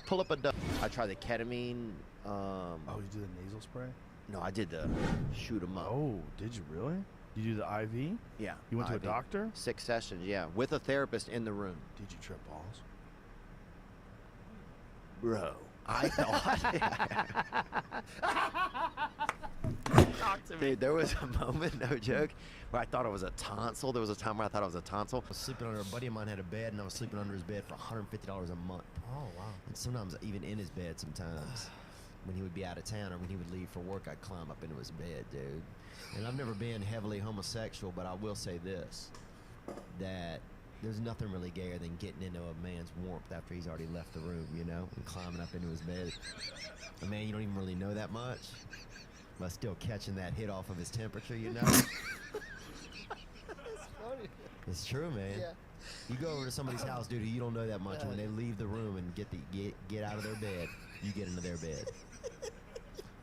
Pull up a Dutch. I tried the ketamine. Oh, you did the nasal spray? No, I did the shoot 'em up. Oh, did you really? You do the IV? Yeah. You went to I a did. doctor? 6 sessions, yeah, with a therapist in the room. Did you trip balls? Bro, I thought. Dude, there was a moment, no joke, where I thought it was a tonsil. There was a time where I thought it was a tonsil. I was sleeping under a buddy of mine had a bed, and I was sleeping under his bed for $150 a month. Oh wow. And sometimes even in his bed, sometimes when he would be out of town or when he would leave for work, I'd climb up into his bed, dude. And I've never been heavily homosexual, but I will say this: that there's nothing really gayer than getting into a man's warmth after he's already left the room, you know, and climbing up into his bed. A man you don't even really know that much, but still catching that hit off of his temperature, you know. That's funny. It's true, man. Yeah. You go over to somebody's house, dude, who you don't know that much, and when they leave the room and get out of their bed, you get into their bed.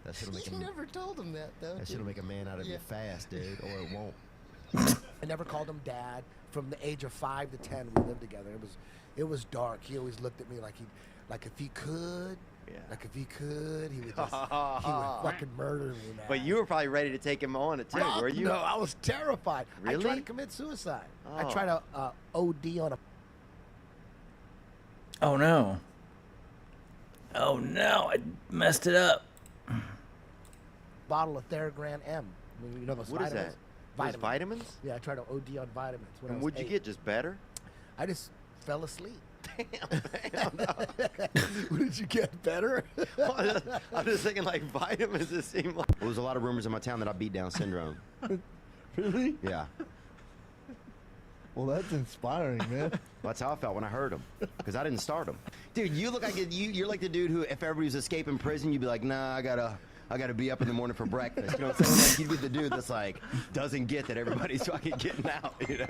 That shit'll make You a never told him that though. that shit'll make a man out of you Yeah. fast, dude, or it won't. I never called him dad. From the age of 5 to 10, we lived together. It was dark. He always looked at me like if he could, he would just, he would fucking murder me, man. But you were probably ready to take him on it too, Well, were you? No, I was terrified. I Really? tried to commit suicide. I Oh. tried to OD on a Oh no. Oh no, I messed it up. bottle of Theragram M. I mean, you know those What is vitamins? that? Those vitamins? Yeah, I tried to OD on vitamins. When I And was what'd you 8. get? Just better? I just fell asleep. What did you get? Better? I'm just thinking like vitamins. It seemed like. There was a lot of rumors in my town that I beat Down syndrome. Really? Yeah. Well, that's inspiring, man. That's how I felt when I heard him, because I didn't start him. Dude, you look like you're like the dude who, if everybody was escaping prison, you'd be like, nah, I gotta I got to be up in the morning for breakfast. You know what I'm saying? Like, you'd be the dude that's like, doesn't get that everybody's fucking getting out, you know?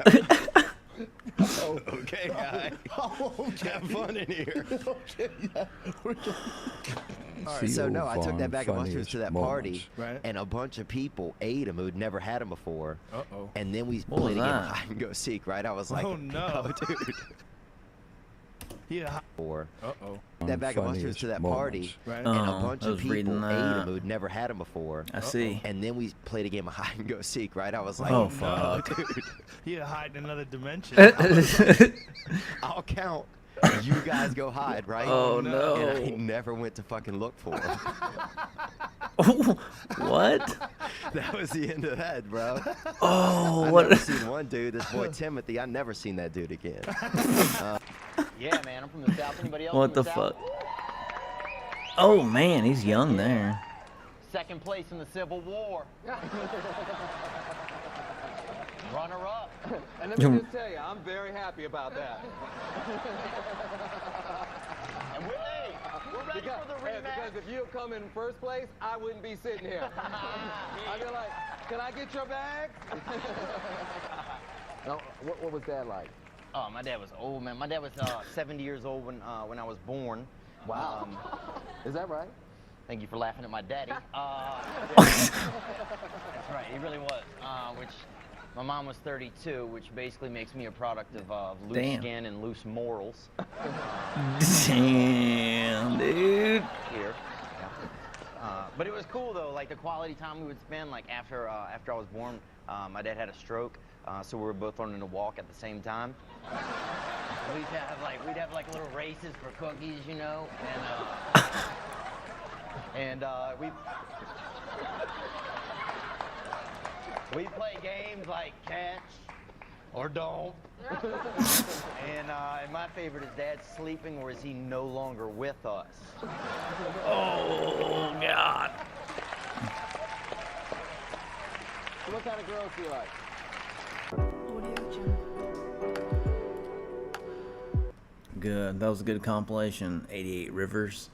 Oh, okay, guy. Oh, okay. Have fun in here. Okay, yeah. All right, so no, I took that bag of mushrooms to that party, Right. and a bunch of people ate them who'd never had them before. Uh-oh. And then we What was played a game of that? hide and go seek, right? I was like, Oh, no. oh, dude. Yeah. Uh-oh. That bag of mushrooms to that party, Right. and a Oh, bunch I of was people ate reading them that. who'd never had them before. I see. And then we played a game of hide and go seek, right? I was like, Oh, no, fuck. dude. He hide in another dimension. I'll count. You guys go hide, right? Oh, no. And I never went to fucking look for them. What? That was the end of that, bro. Oh, I've what? never seen one dude, this boy Timothy, I never seen that dude again. Yeah, man, I'm from the South. Anybody else What from the South? fuck? Oh man, he's young there. Second place in the Civil War. Runner up. And let me just tell you, I'm very happy about that. And we're ready for the rematch. Because if you had come in first place, I wouldn't be sitting here. I'd be like, can I get your bag? No, what was that like? Oh, my dad was old, man. My dad was 70 years old when I was born. Wow. Is that right? Thank you for laughing at my daddy. That's right, he really was. Which my mom was 32, which basically makes me a product of loose Damn. skin and loose morals. Damn, dude. Here. But it was cool though, like the quality time we would spend. Like after I was born, my dad had a stroke, so we were both learning to walk at the same time. We'd have like little races for cookies, you know, and we play games like catch or don't. And my favorite is Dad sleeping, or is he no longer with us? Oh God. So what kind of girls do you like? Good. That was a good compilation. 88 Rivers.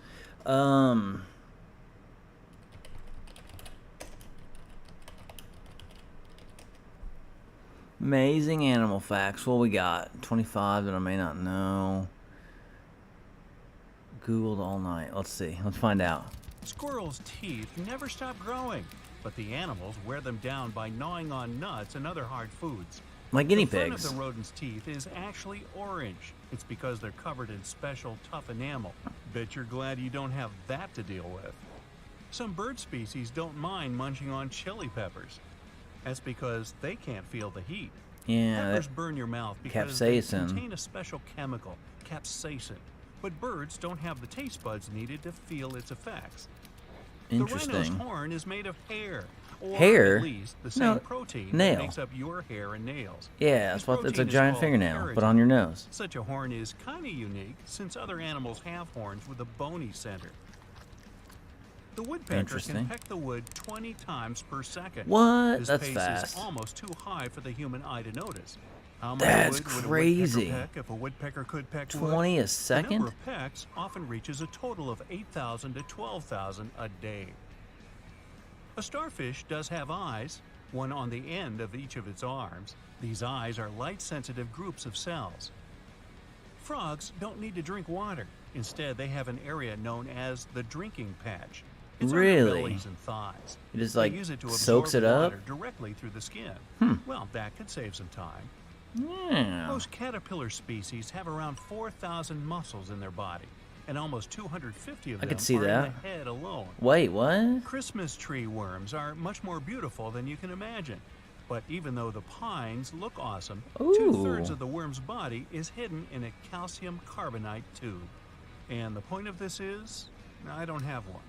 Amazing animal facts. What we got? 25 that I may not know. Googled all night. Let's see. Let's find out. Squirrels' teeth never stop growing, but the animals wear them down by gnawing on nuts and other hard foods. Like guinea The front pigs. of the rodent's teeth is actually orange. It's because they're covered in special tough enamel. Bet you're glad you don't have that to deal with. Some bird species don't mind munching on chili peppers. That's because they can't feel the heat. Yeah, Peppers that- burn your mouth because they capsaicin. contain a special chemical, capsaicin. But birds don't have the taste buds needed to feel its effects. The rhino's Interesting. horn is made of hair. Or Hair? at least the same No, protein nail. that makes up your hair and nails. Yeah, This that's what. It's a protein is giant called fingernail. Put keratin. on your nose. Such a horn is kind of unique since other animals have horns with a bony center. The woodpecker Interesting. can peck the wood 20 times per second. What? This That's pace fast. is almost too high for the human eye to notice. How much That's wood would a crazy. woodpecker peck if a woodpecker could peck 20 wood? a second? The number of pecks often reaches a total of 8,000 to 12,000 a day. A starfish does have eyes, one on the end of each of its arms. These eyes are light-sensitive groups of cells. Frogs don't need to drink water. Instead, they have an area known as the drinking patch. It's on their Really? bellies and thighs. It just, They like, use it to soaks absorb it up? water directly through the skin. Hmm. Well, that could save some time. Yeah. Most caterpillar species have around 4,000 muscles in their body, and almost 250 of I them could see are that. in the head alone. Wait, what? Christmas tree worms are much more beautiful than you can imagine. But even though the pines look awesome, Ooh. 2/3 of the worm's body is hidden in a calcium carbonate tube. And the point of this is, I don't have one.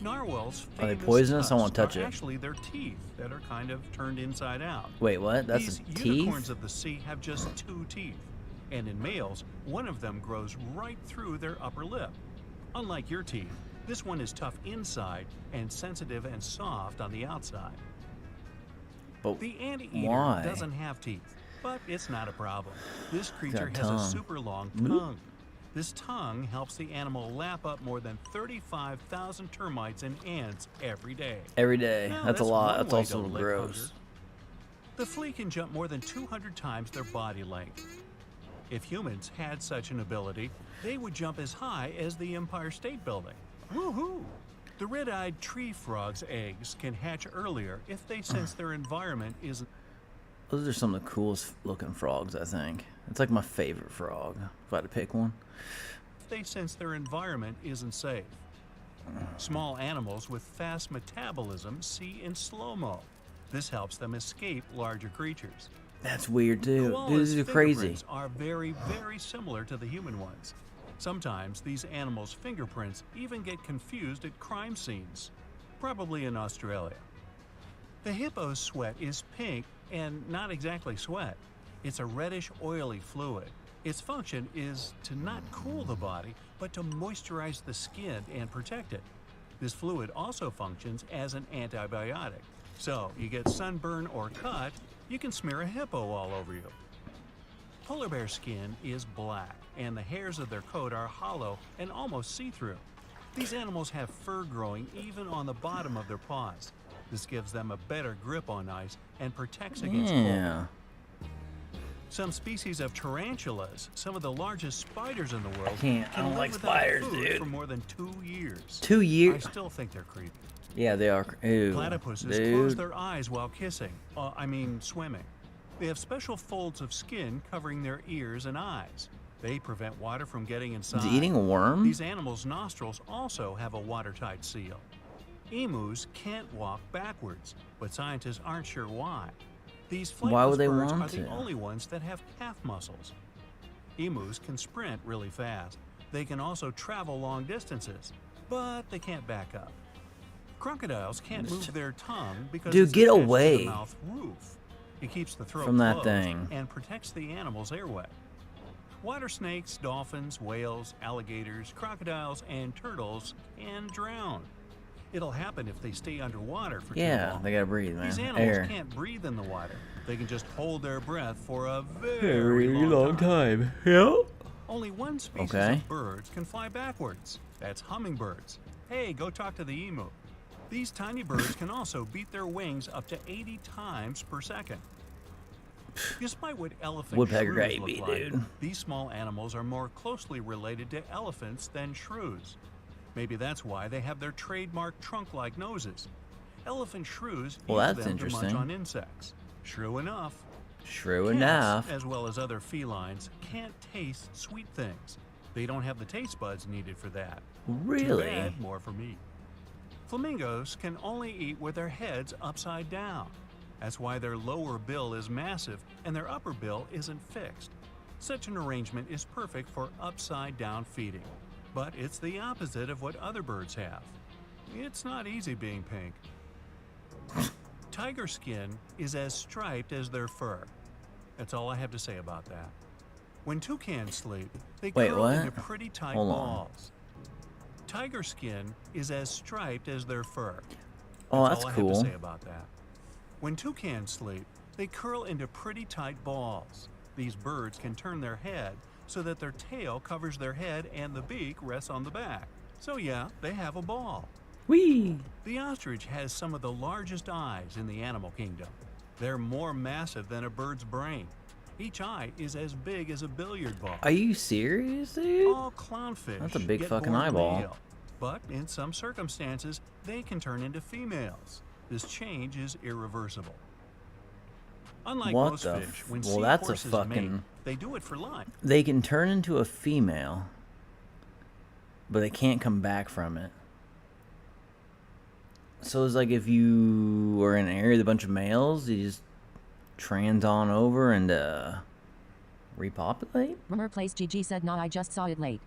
Narwhals' Are they famous poisonous? I won't tusks touch are it. actually their teeth that are kind of turned inside out. Wait, what? That's These a teeth? unicorns of the sea have just 2 teeth, and in males, one of them grows right through their upper lip. Unlike your teeth, this one is tough inside and sensitive and soft on the outside. But The anteater why? doesn't have teeth, but it's not a problem. This creature got has a tongue. super long Bloop. tongue. This tongue helps the animal lap up more than 35,000 termites and ants every day. Every day. Now, That's a lot. one That's way also to lick gross. hunger. The flea can jump more than 200 times their body length. If humans had such an ability, they would jump as high as the Empire State Building. Woohoo! The red-eyed tree frog's eggs can hatch earlier if they sense their environment isn't. Those are some of the coolest looking frogs, I think. It's like my favorite frog, if I had to pick one. If they sense their environment isn't safe. Small animals with fast metabolism see in slow-mo. This helps them escape larger creatures. That's weird too. Dude, Koalas' these are crazy. fingerprints are very, very similar to the human ones. Sometimes these animals' fingerprints even get confused at crime scenes, probably in Australia. The hippo's sweat is pink and not exactly sweat. It's a reddish, oily fluid. Its function is to not cool the body, but to moisturize the skin and protect it. This fluid also functions as an antibiotic. So, you get sunburn or cut, you can smear a hippo all over you. Polar bear skin is black, and the hairs of their coat are hollow and almost see-through. These animals have fur growing even on the bottom of their paws. This gives them a better grip on ice and protects against Yeah. cold. Some species of tarantulas, some of the largest spiders in the world, I don't live like without spiders, food dude. for more than 2 years. 2 years? I still think they're creepy. Yeah, they are. Ew. Platypuses close Dude. their eyes while kissing. Swimming. They have special folds of skin covering their ears and eyes. They prevent water from getting inside. Is he eating a worm? These animals' nostrils also have a watertight seal. Emus can't walk backwards, but scientists aren't sure why. These Why would flightless they birds want are the to? only ones that have calf muscles. Emus can sprint really fast. They can also travel long distances, but they can't back up. Crocodiles can't move their tongue because Dude, it's get attached to away the mouth roof. It keeps the throat from that closed thing. and protects the animal's airway. Water snakes, dolphins, whales, alligators, crocodiles, and turtles can drown. It'll happen if they stay underwater for too Yeah, long. they gotta breathe, man. These animals Air. can't breathe in the water. They can just hold their breath for a very Very long time. Yeah. Only one species Okay. of birds can fly backwards. That's hummingbirds. Hey, go talk to the emu. These tiny birds can also beat their wings up to 80 times per second. Despite what elephant Woodpecker shrews gravy, look like, dude. these small animals are more closely related to elephants than shrews. Maybe that's why they have their trademark trunk-like noses. Elephant shrews Well, use that's them to munch interesting. on insects. True enough. True Cats, enough. as well as other felines, can't taste sweet things. They don't have the taste buds needed for that. Too Really? bad, more for me. Flamingos can only eat with their heads upside down. That's why their lower bill is massive and their upper bill isn't fixed. Such an arrangement is perfect for upside down feeding. But it's the opposite of what other birds have. It's not easy being pink. Tiger skin is as striped as their fur. That's all I have to say about that. When toucans sleep, they Wait, curl what? into pretty tight Hold on. balls. Tiger skin is as striped as their fur. Oh, That's that's all I cool. have to say about that. When toucans sleep, they curl into pretty tight balls. These birds can turn their head so that their tail covers their head and the beak rests on the back. So yeah, they have a ball. Whee! The ostrich has some of the largest eyes in the animal kingdom. They're more massive than a bird's brain. Each eye is as big as a billiard ball. Are you serious, dude? All clownfish That's a big get fucking born eyeball. male, but in some circumstances, they can turn into females. This change is irreversible. Unlike What most the fish, when well, that's a seahorses mate, fucking- they do it for life. They can turn into a female, but they can't come back from it. So it's like if you are in an area with a bunch of males, you just trans on over and repopulate? Rumor Place GG said nah, I just saw it late.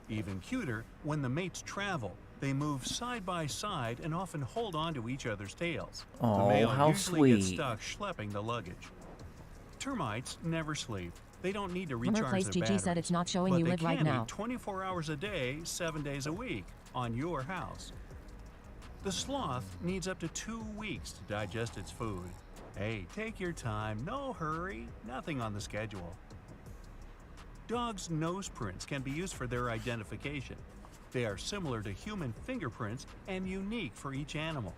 Even cuter, when the mates travel, they move side by side and often hold on to each other's tails. Aw, the male how usually gets sweet. stuck schlepping the luggage. Termites never sleep. They don't need to Rumor recharge Place their GG batteries. said it's not showing but you they live right can now. eat 24 hours a day, 7 days a week, on your house. The sloth needs up to 2 weeks to digest its food. Hey, take your time, no hurry, nothing on the schedule. Dogs' nose prints can be used for their identification. They are similar to human fingerprints and unique for each animal.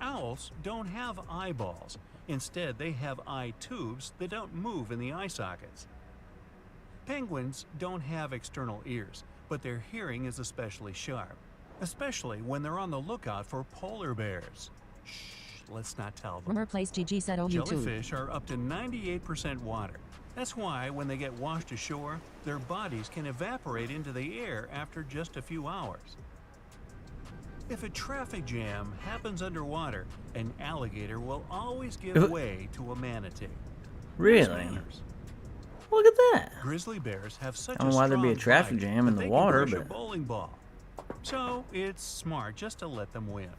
Owls don't have eyeballs. Instead, they have eye tubes that don't move in the eye sockets. Penguins don't have external ears, but their hearing is especially sharp, especially when they're on the lookout for polar bears. Shh, let's not tell them. Rumor Place GG said, oh, you too. Jellyfish are up to 98% water. That's why when they get washed ashore, their bodies can evaporate into the air after just a few hours. If a traffic jam happens underwater, an alligator will always give way to a manatee. Really? Manners. Look at that. Grizzly bears have such I don't know why there'd be a strong traffic bite jam in that the they water, can crush a but bowling ball. So it's smart just to let them win.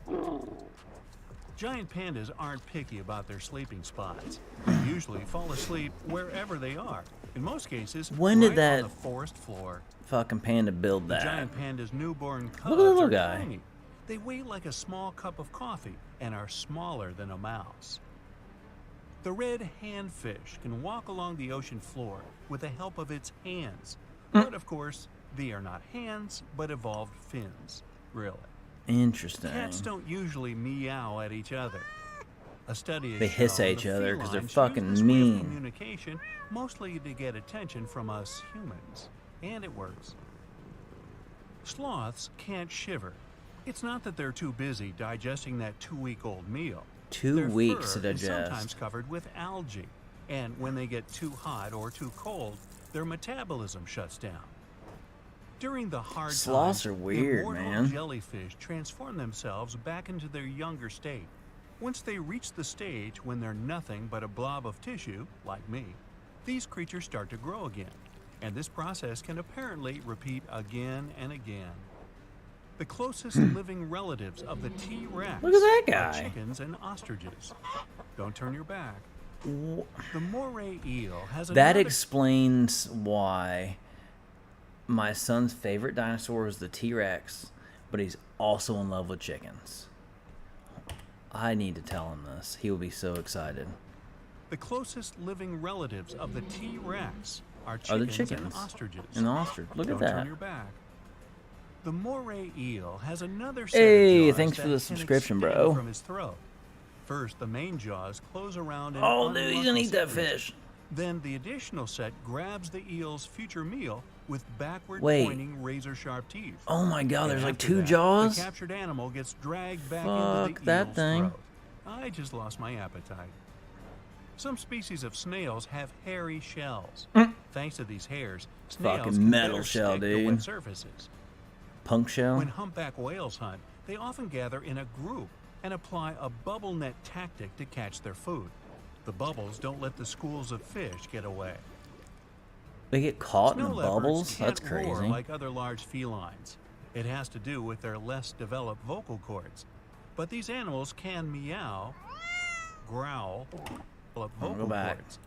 Giant pandas aren't picky about their sleeping spots. They usually fall asleep wherever they are. In most cases, when did right that on the forest floor. fucking panda build The that? giant panda's newborn cubs Look at that little are guy. tiny. They weigh like a small cup of coffee and are smaller than a mouse. The red handfish can walk along the ocean floor with the help of its hands. But of course, they are not hands, but evolved fins. Really. Interesting. Cats don't usually meow at each other. A study has They hiss shown at each the other 'cause they're felines use fucking this way of mean. communication mostly to get attention from us humans, and it works. Sloths can't shiver. It's not that they're too busy digesting that 2-week-old meal. 2 Their weeks fur to is sometimes digest. covered with algae, and when they get too hot or too cold, their metabolism shuts down. During the hard Sloths times, are weird, immortal man. jellyfish transform themselves back into their younger state. Once they reach the stage when they're nothing but a blob of tissue, like me, these creatures start to grow again, and this process can apparently repeat again and again. The closest living relatives of the T-Rex Look at that are guy. chickens and ostriches. Don't turn your back. The moray eel has That another explains why my son's favorite dinosaur is the T-Rex, but he's also in love with chickens. I need to tell him this. He will be so excited. The closest living relatives of the T-Rex are Are the chickens, chickens and ostriches. and ostrich. Look at Don't that. turn your back. The moray eel has another set Hey, of jaws thanks that for the can subscription, extend bro. From his throat. First, the main jaws close around an Oh, dude, he's gonna unlucky eat that secret. fish. Then the additional set grabs the eel's future meal with backward Wait. pointing razor-sharp teeth. Oh my God, And there's like after 2 that, jaws? The captured animal gets dragged back Fuck into the that eel's thing. throat. I just lost my appetite. Some species of snails have hairy shells. Thanks to these hairs, snails Fucking can metal better shell, stick to dude. wet surfaces. Punk shell? When humpback whales hunt, they often gather in a group and apply a bubble net tactic to catch their food. The bubbles don't let the schools of fish get away. They get caught in Snow the leopards bubbles? can't That's crazy. roar like other large felines. It has to do with their less developed vocal cords. But these animals can meow, growl, develop I'll go vocal back. cords.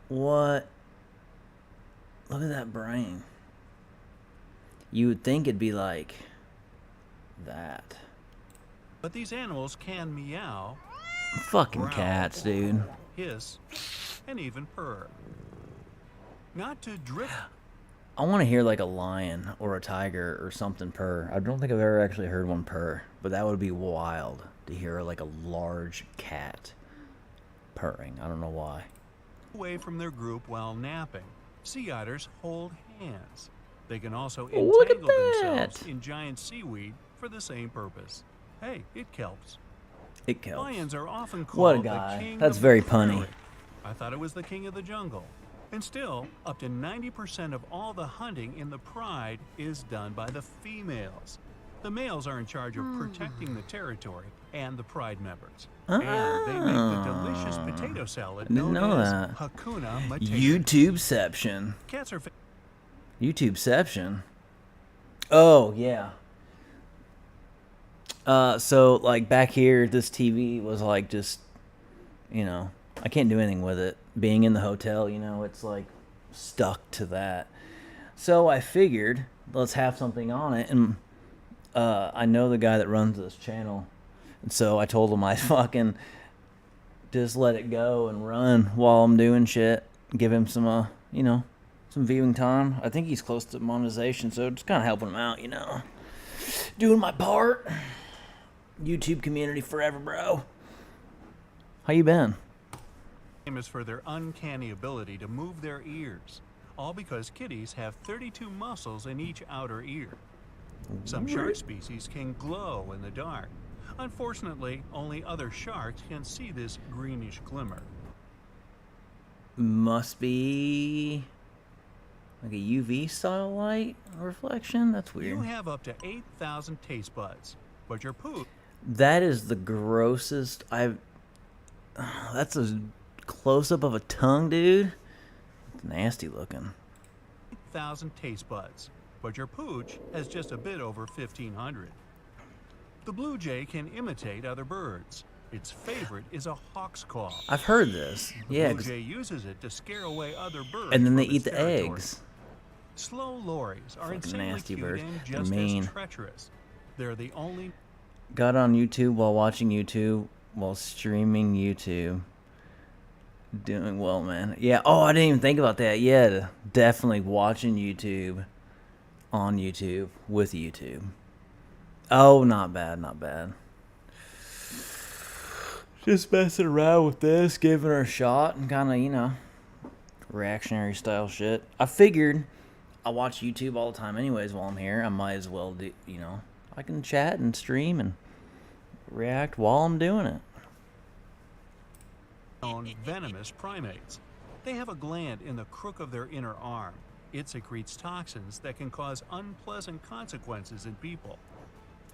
What? Look at that brain. You would think it'd be like that. But these animals can meow, Fucking growl, cats, dude. hiss, and even purr. Not to drift. I want to hear like a lion or a tiger or something purr. I don't think I've ever actually heard one purr, but that would be wild to hear like a large cat purring. I don't know why. Away from their group while napping. Sea otters hold hands. They can also Oh, look at entangle themselves that. in giant seaweed for the same purpose. Hey, it kelps. It kelps. Lions are often called What a the guy. king That's of very the punny. prairie. I thought it was the king of the jungle. And still, up to 90% of all the hunting in the pride is done by the females. The males are in charge of protecting the territory and the pride members. And they make the delicious potato salad I didn't known know as that. Hakuna Matata. YouTubeception. Cats are YouTubeception. Oh yeah. So like back here, this TV was like just, you know, I can't do anything with it. Being in the hotel, you know, it's like stuck to that. So I figured let's have something on it, and I know the guy that runs this channel, and so I told him I fucking just let it go and run while I'm doing shit. Give him some, you know, some viewing time. I think he's close to monetization, so just kind of helping him out, you know, doing my part. YouTube community forever, bro. How you been? Famous for their uncanny ability to move their ears, all because kitties have 32 muscles in each outer ear. Some shark species can glow in the dark. Unfortunately, only other sharks can see this greenish glimmer. Must be like a UV style light reflection. That's weird. You have up to 8,000 taste buds, but your poop... That is the grossest I've... That's a close-up of a tongue, dude. It's nasty looking. 8,000 taste buds, but your pooch has just a bit over 1,500. The blue jay can imitate other birds. Its favorite is a hawk's claw. I've heard this. The Yeah. blue jay uses it to scare away other birds. And then they from eat its the territory. eggs. Slow lories are Fucking insanely nasty cute birds. and They're just mean. as treacherous. They're the only... Got on YouTube while watching YouTube while streaming YouTube. Doing well, man. Yeah. Oh, I didn't even think about that. Yeah, definitely watching YouTube on YouTube with YouTube. Oh, not bad, not bad. Just messing around with this, giving her a shot, and kind of, you know, reactionary style shit. I figured I watch YouTube all the time anyways while I'm here. I might as well do, you know, I can chat and stream and react while I'm doing it. Venomous primates. They have a gland in the crook of their inner arm. It secretes toxins that can cause unpleasant consequences in people.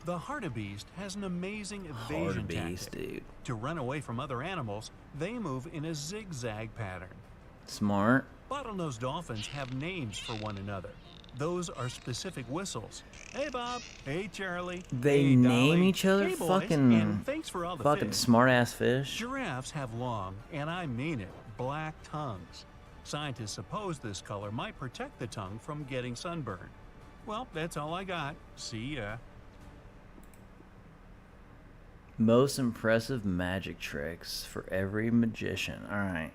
The hartebeest has an amazing evasion Hartebeest, tactic. dude. To run away from other animals, they move in a zigzag pattern. Smart. Bottlenose dolphins have names for one another. Those are specific whistles. Hey, Bob. Hey, Charlie. They Hey, name Dolly. each other? Hey, boys. Fucking- And thanks for all the fucking fish. smart-ass fish. Giraffes have long, and I mean it, black tongues. Scientists suppose this color might protect the tongue from getting sunburned. Well, that's all I got. See ya. Most impressive magic tricks for every magician. All right.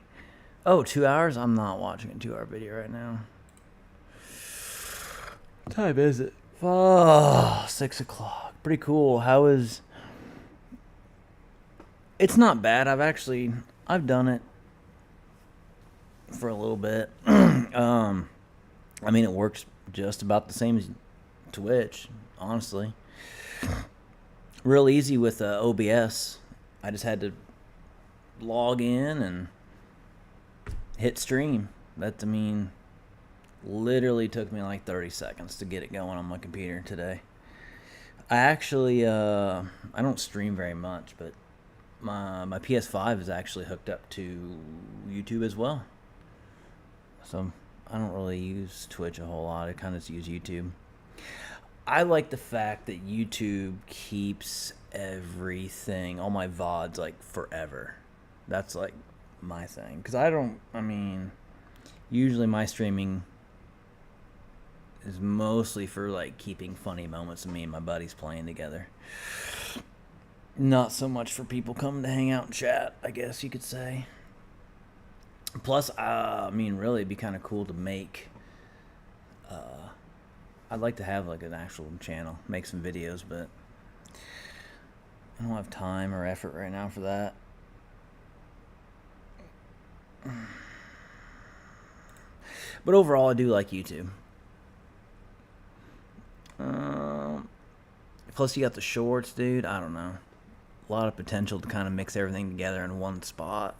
Oh, 2 hours? I'm not watching a 2-hour video right now. What time is it? Oh, 6 o'clock. Pretty cool. How is... It's not bad. I've done it for a little bit. I mean, it works just about the same as Twitch, honestly. Real easy with OBS. I just had to log in and hit stream. That, I mean, literally took me like 30 seconds to get it going on my computer today. I actually, I don't stream very much, but my PS5 is actually hooked up to YouTube as well. So I don't really use Twitch a whole lot. I kind of just use YouTube. I like the fact that YouTube keeps everything, all my VODs, like, forever. That's, like, my thing. Because I mean, usually my streaming is mostly for, like, keeping funny moments of me and my buddies playing together. Not so much for people coming to hang out and chat, I guess you could say. Plus, I mean, really, it'd be kind of cool to make... I'd like to have like an actual channel, make some videos, but I don't have time or effort right now for that. But overall, I do like YouTube. Plus, you got the shorts, dude. I don't know. A lot of potential to kind of mix everything together in one spot.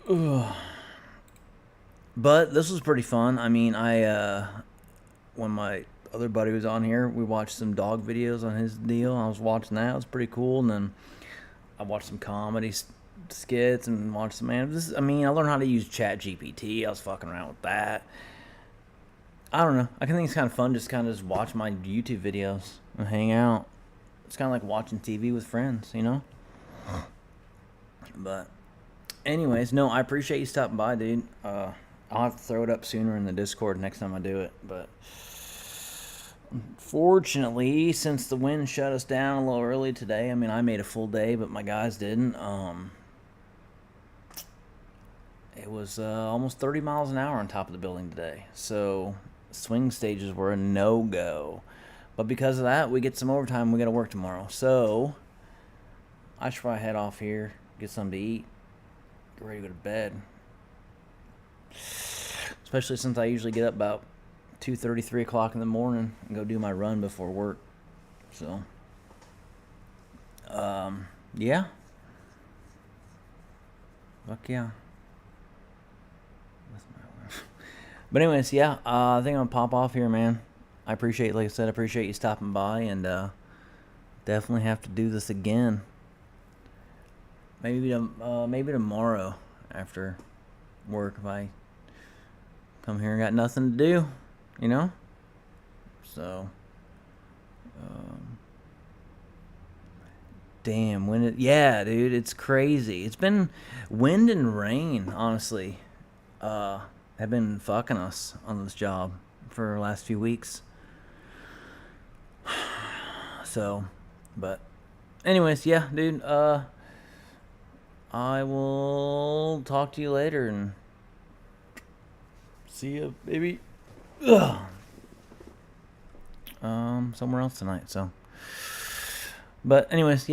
Ugh. But this was pretty fun. I mean, when my other buddy was on here, we watched some dog videos on his deal. I was watching that. It was pretty cool. And then I watched some comedy skits and watched some I learned how to use ChatGPT. I was fucking around with that. I don't know. I think it's kind of fun just kind of just watch my YouTube videos and hang out. It's kind of like watching TV with friends, you know? But anyways, no, I appreciate you stopping by, dude. I'll have to throw it up sooner in the Discord next time I do it. But unfortunately, since the wind shut us down a little early today, I mean, I made a full day, but my guys didn't. It was almost 30 miles an hour on top of the building today. So swing stages were a no-go. But because of that, we get some overtime. We got to work tomorrow. So I should probably head off here, get something to eat, get ready to go to bed. Especially since I usually get up about 2:30, 3 o'clock in the morning and go do my run before work. So, yeah. Fuck yeah. But anyways, yeah, I think I'm gonna pop off here, man. I appreciate, like I said, I appreciate you stopping by, and definitely have to do this again. Maybe tomorrow after work if I come here and got nothing to do, you know. So, damn, yeah, dude, it's crazy. It's been wind and rain, honestly. Have been fucking us on this job for the last few weeks. So, but anyways, yeah, dude, I will talk to you later and see you maybe somewhere else tonight. So, but anyways, yeah.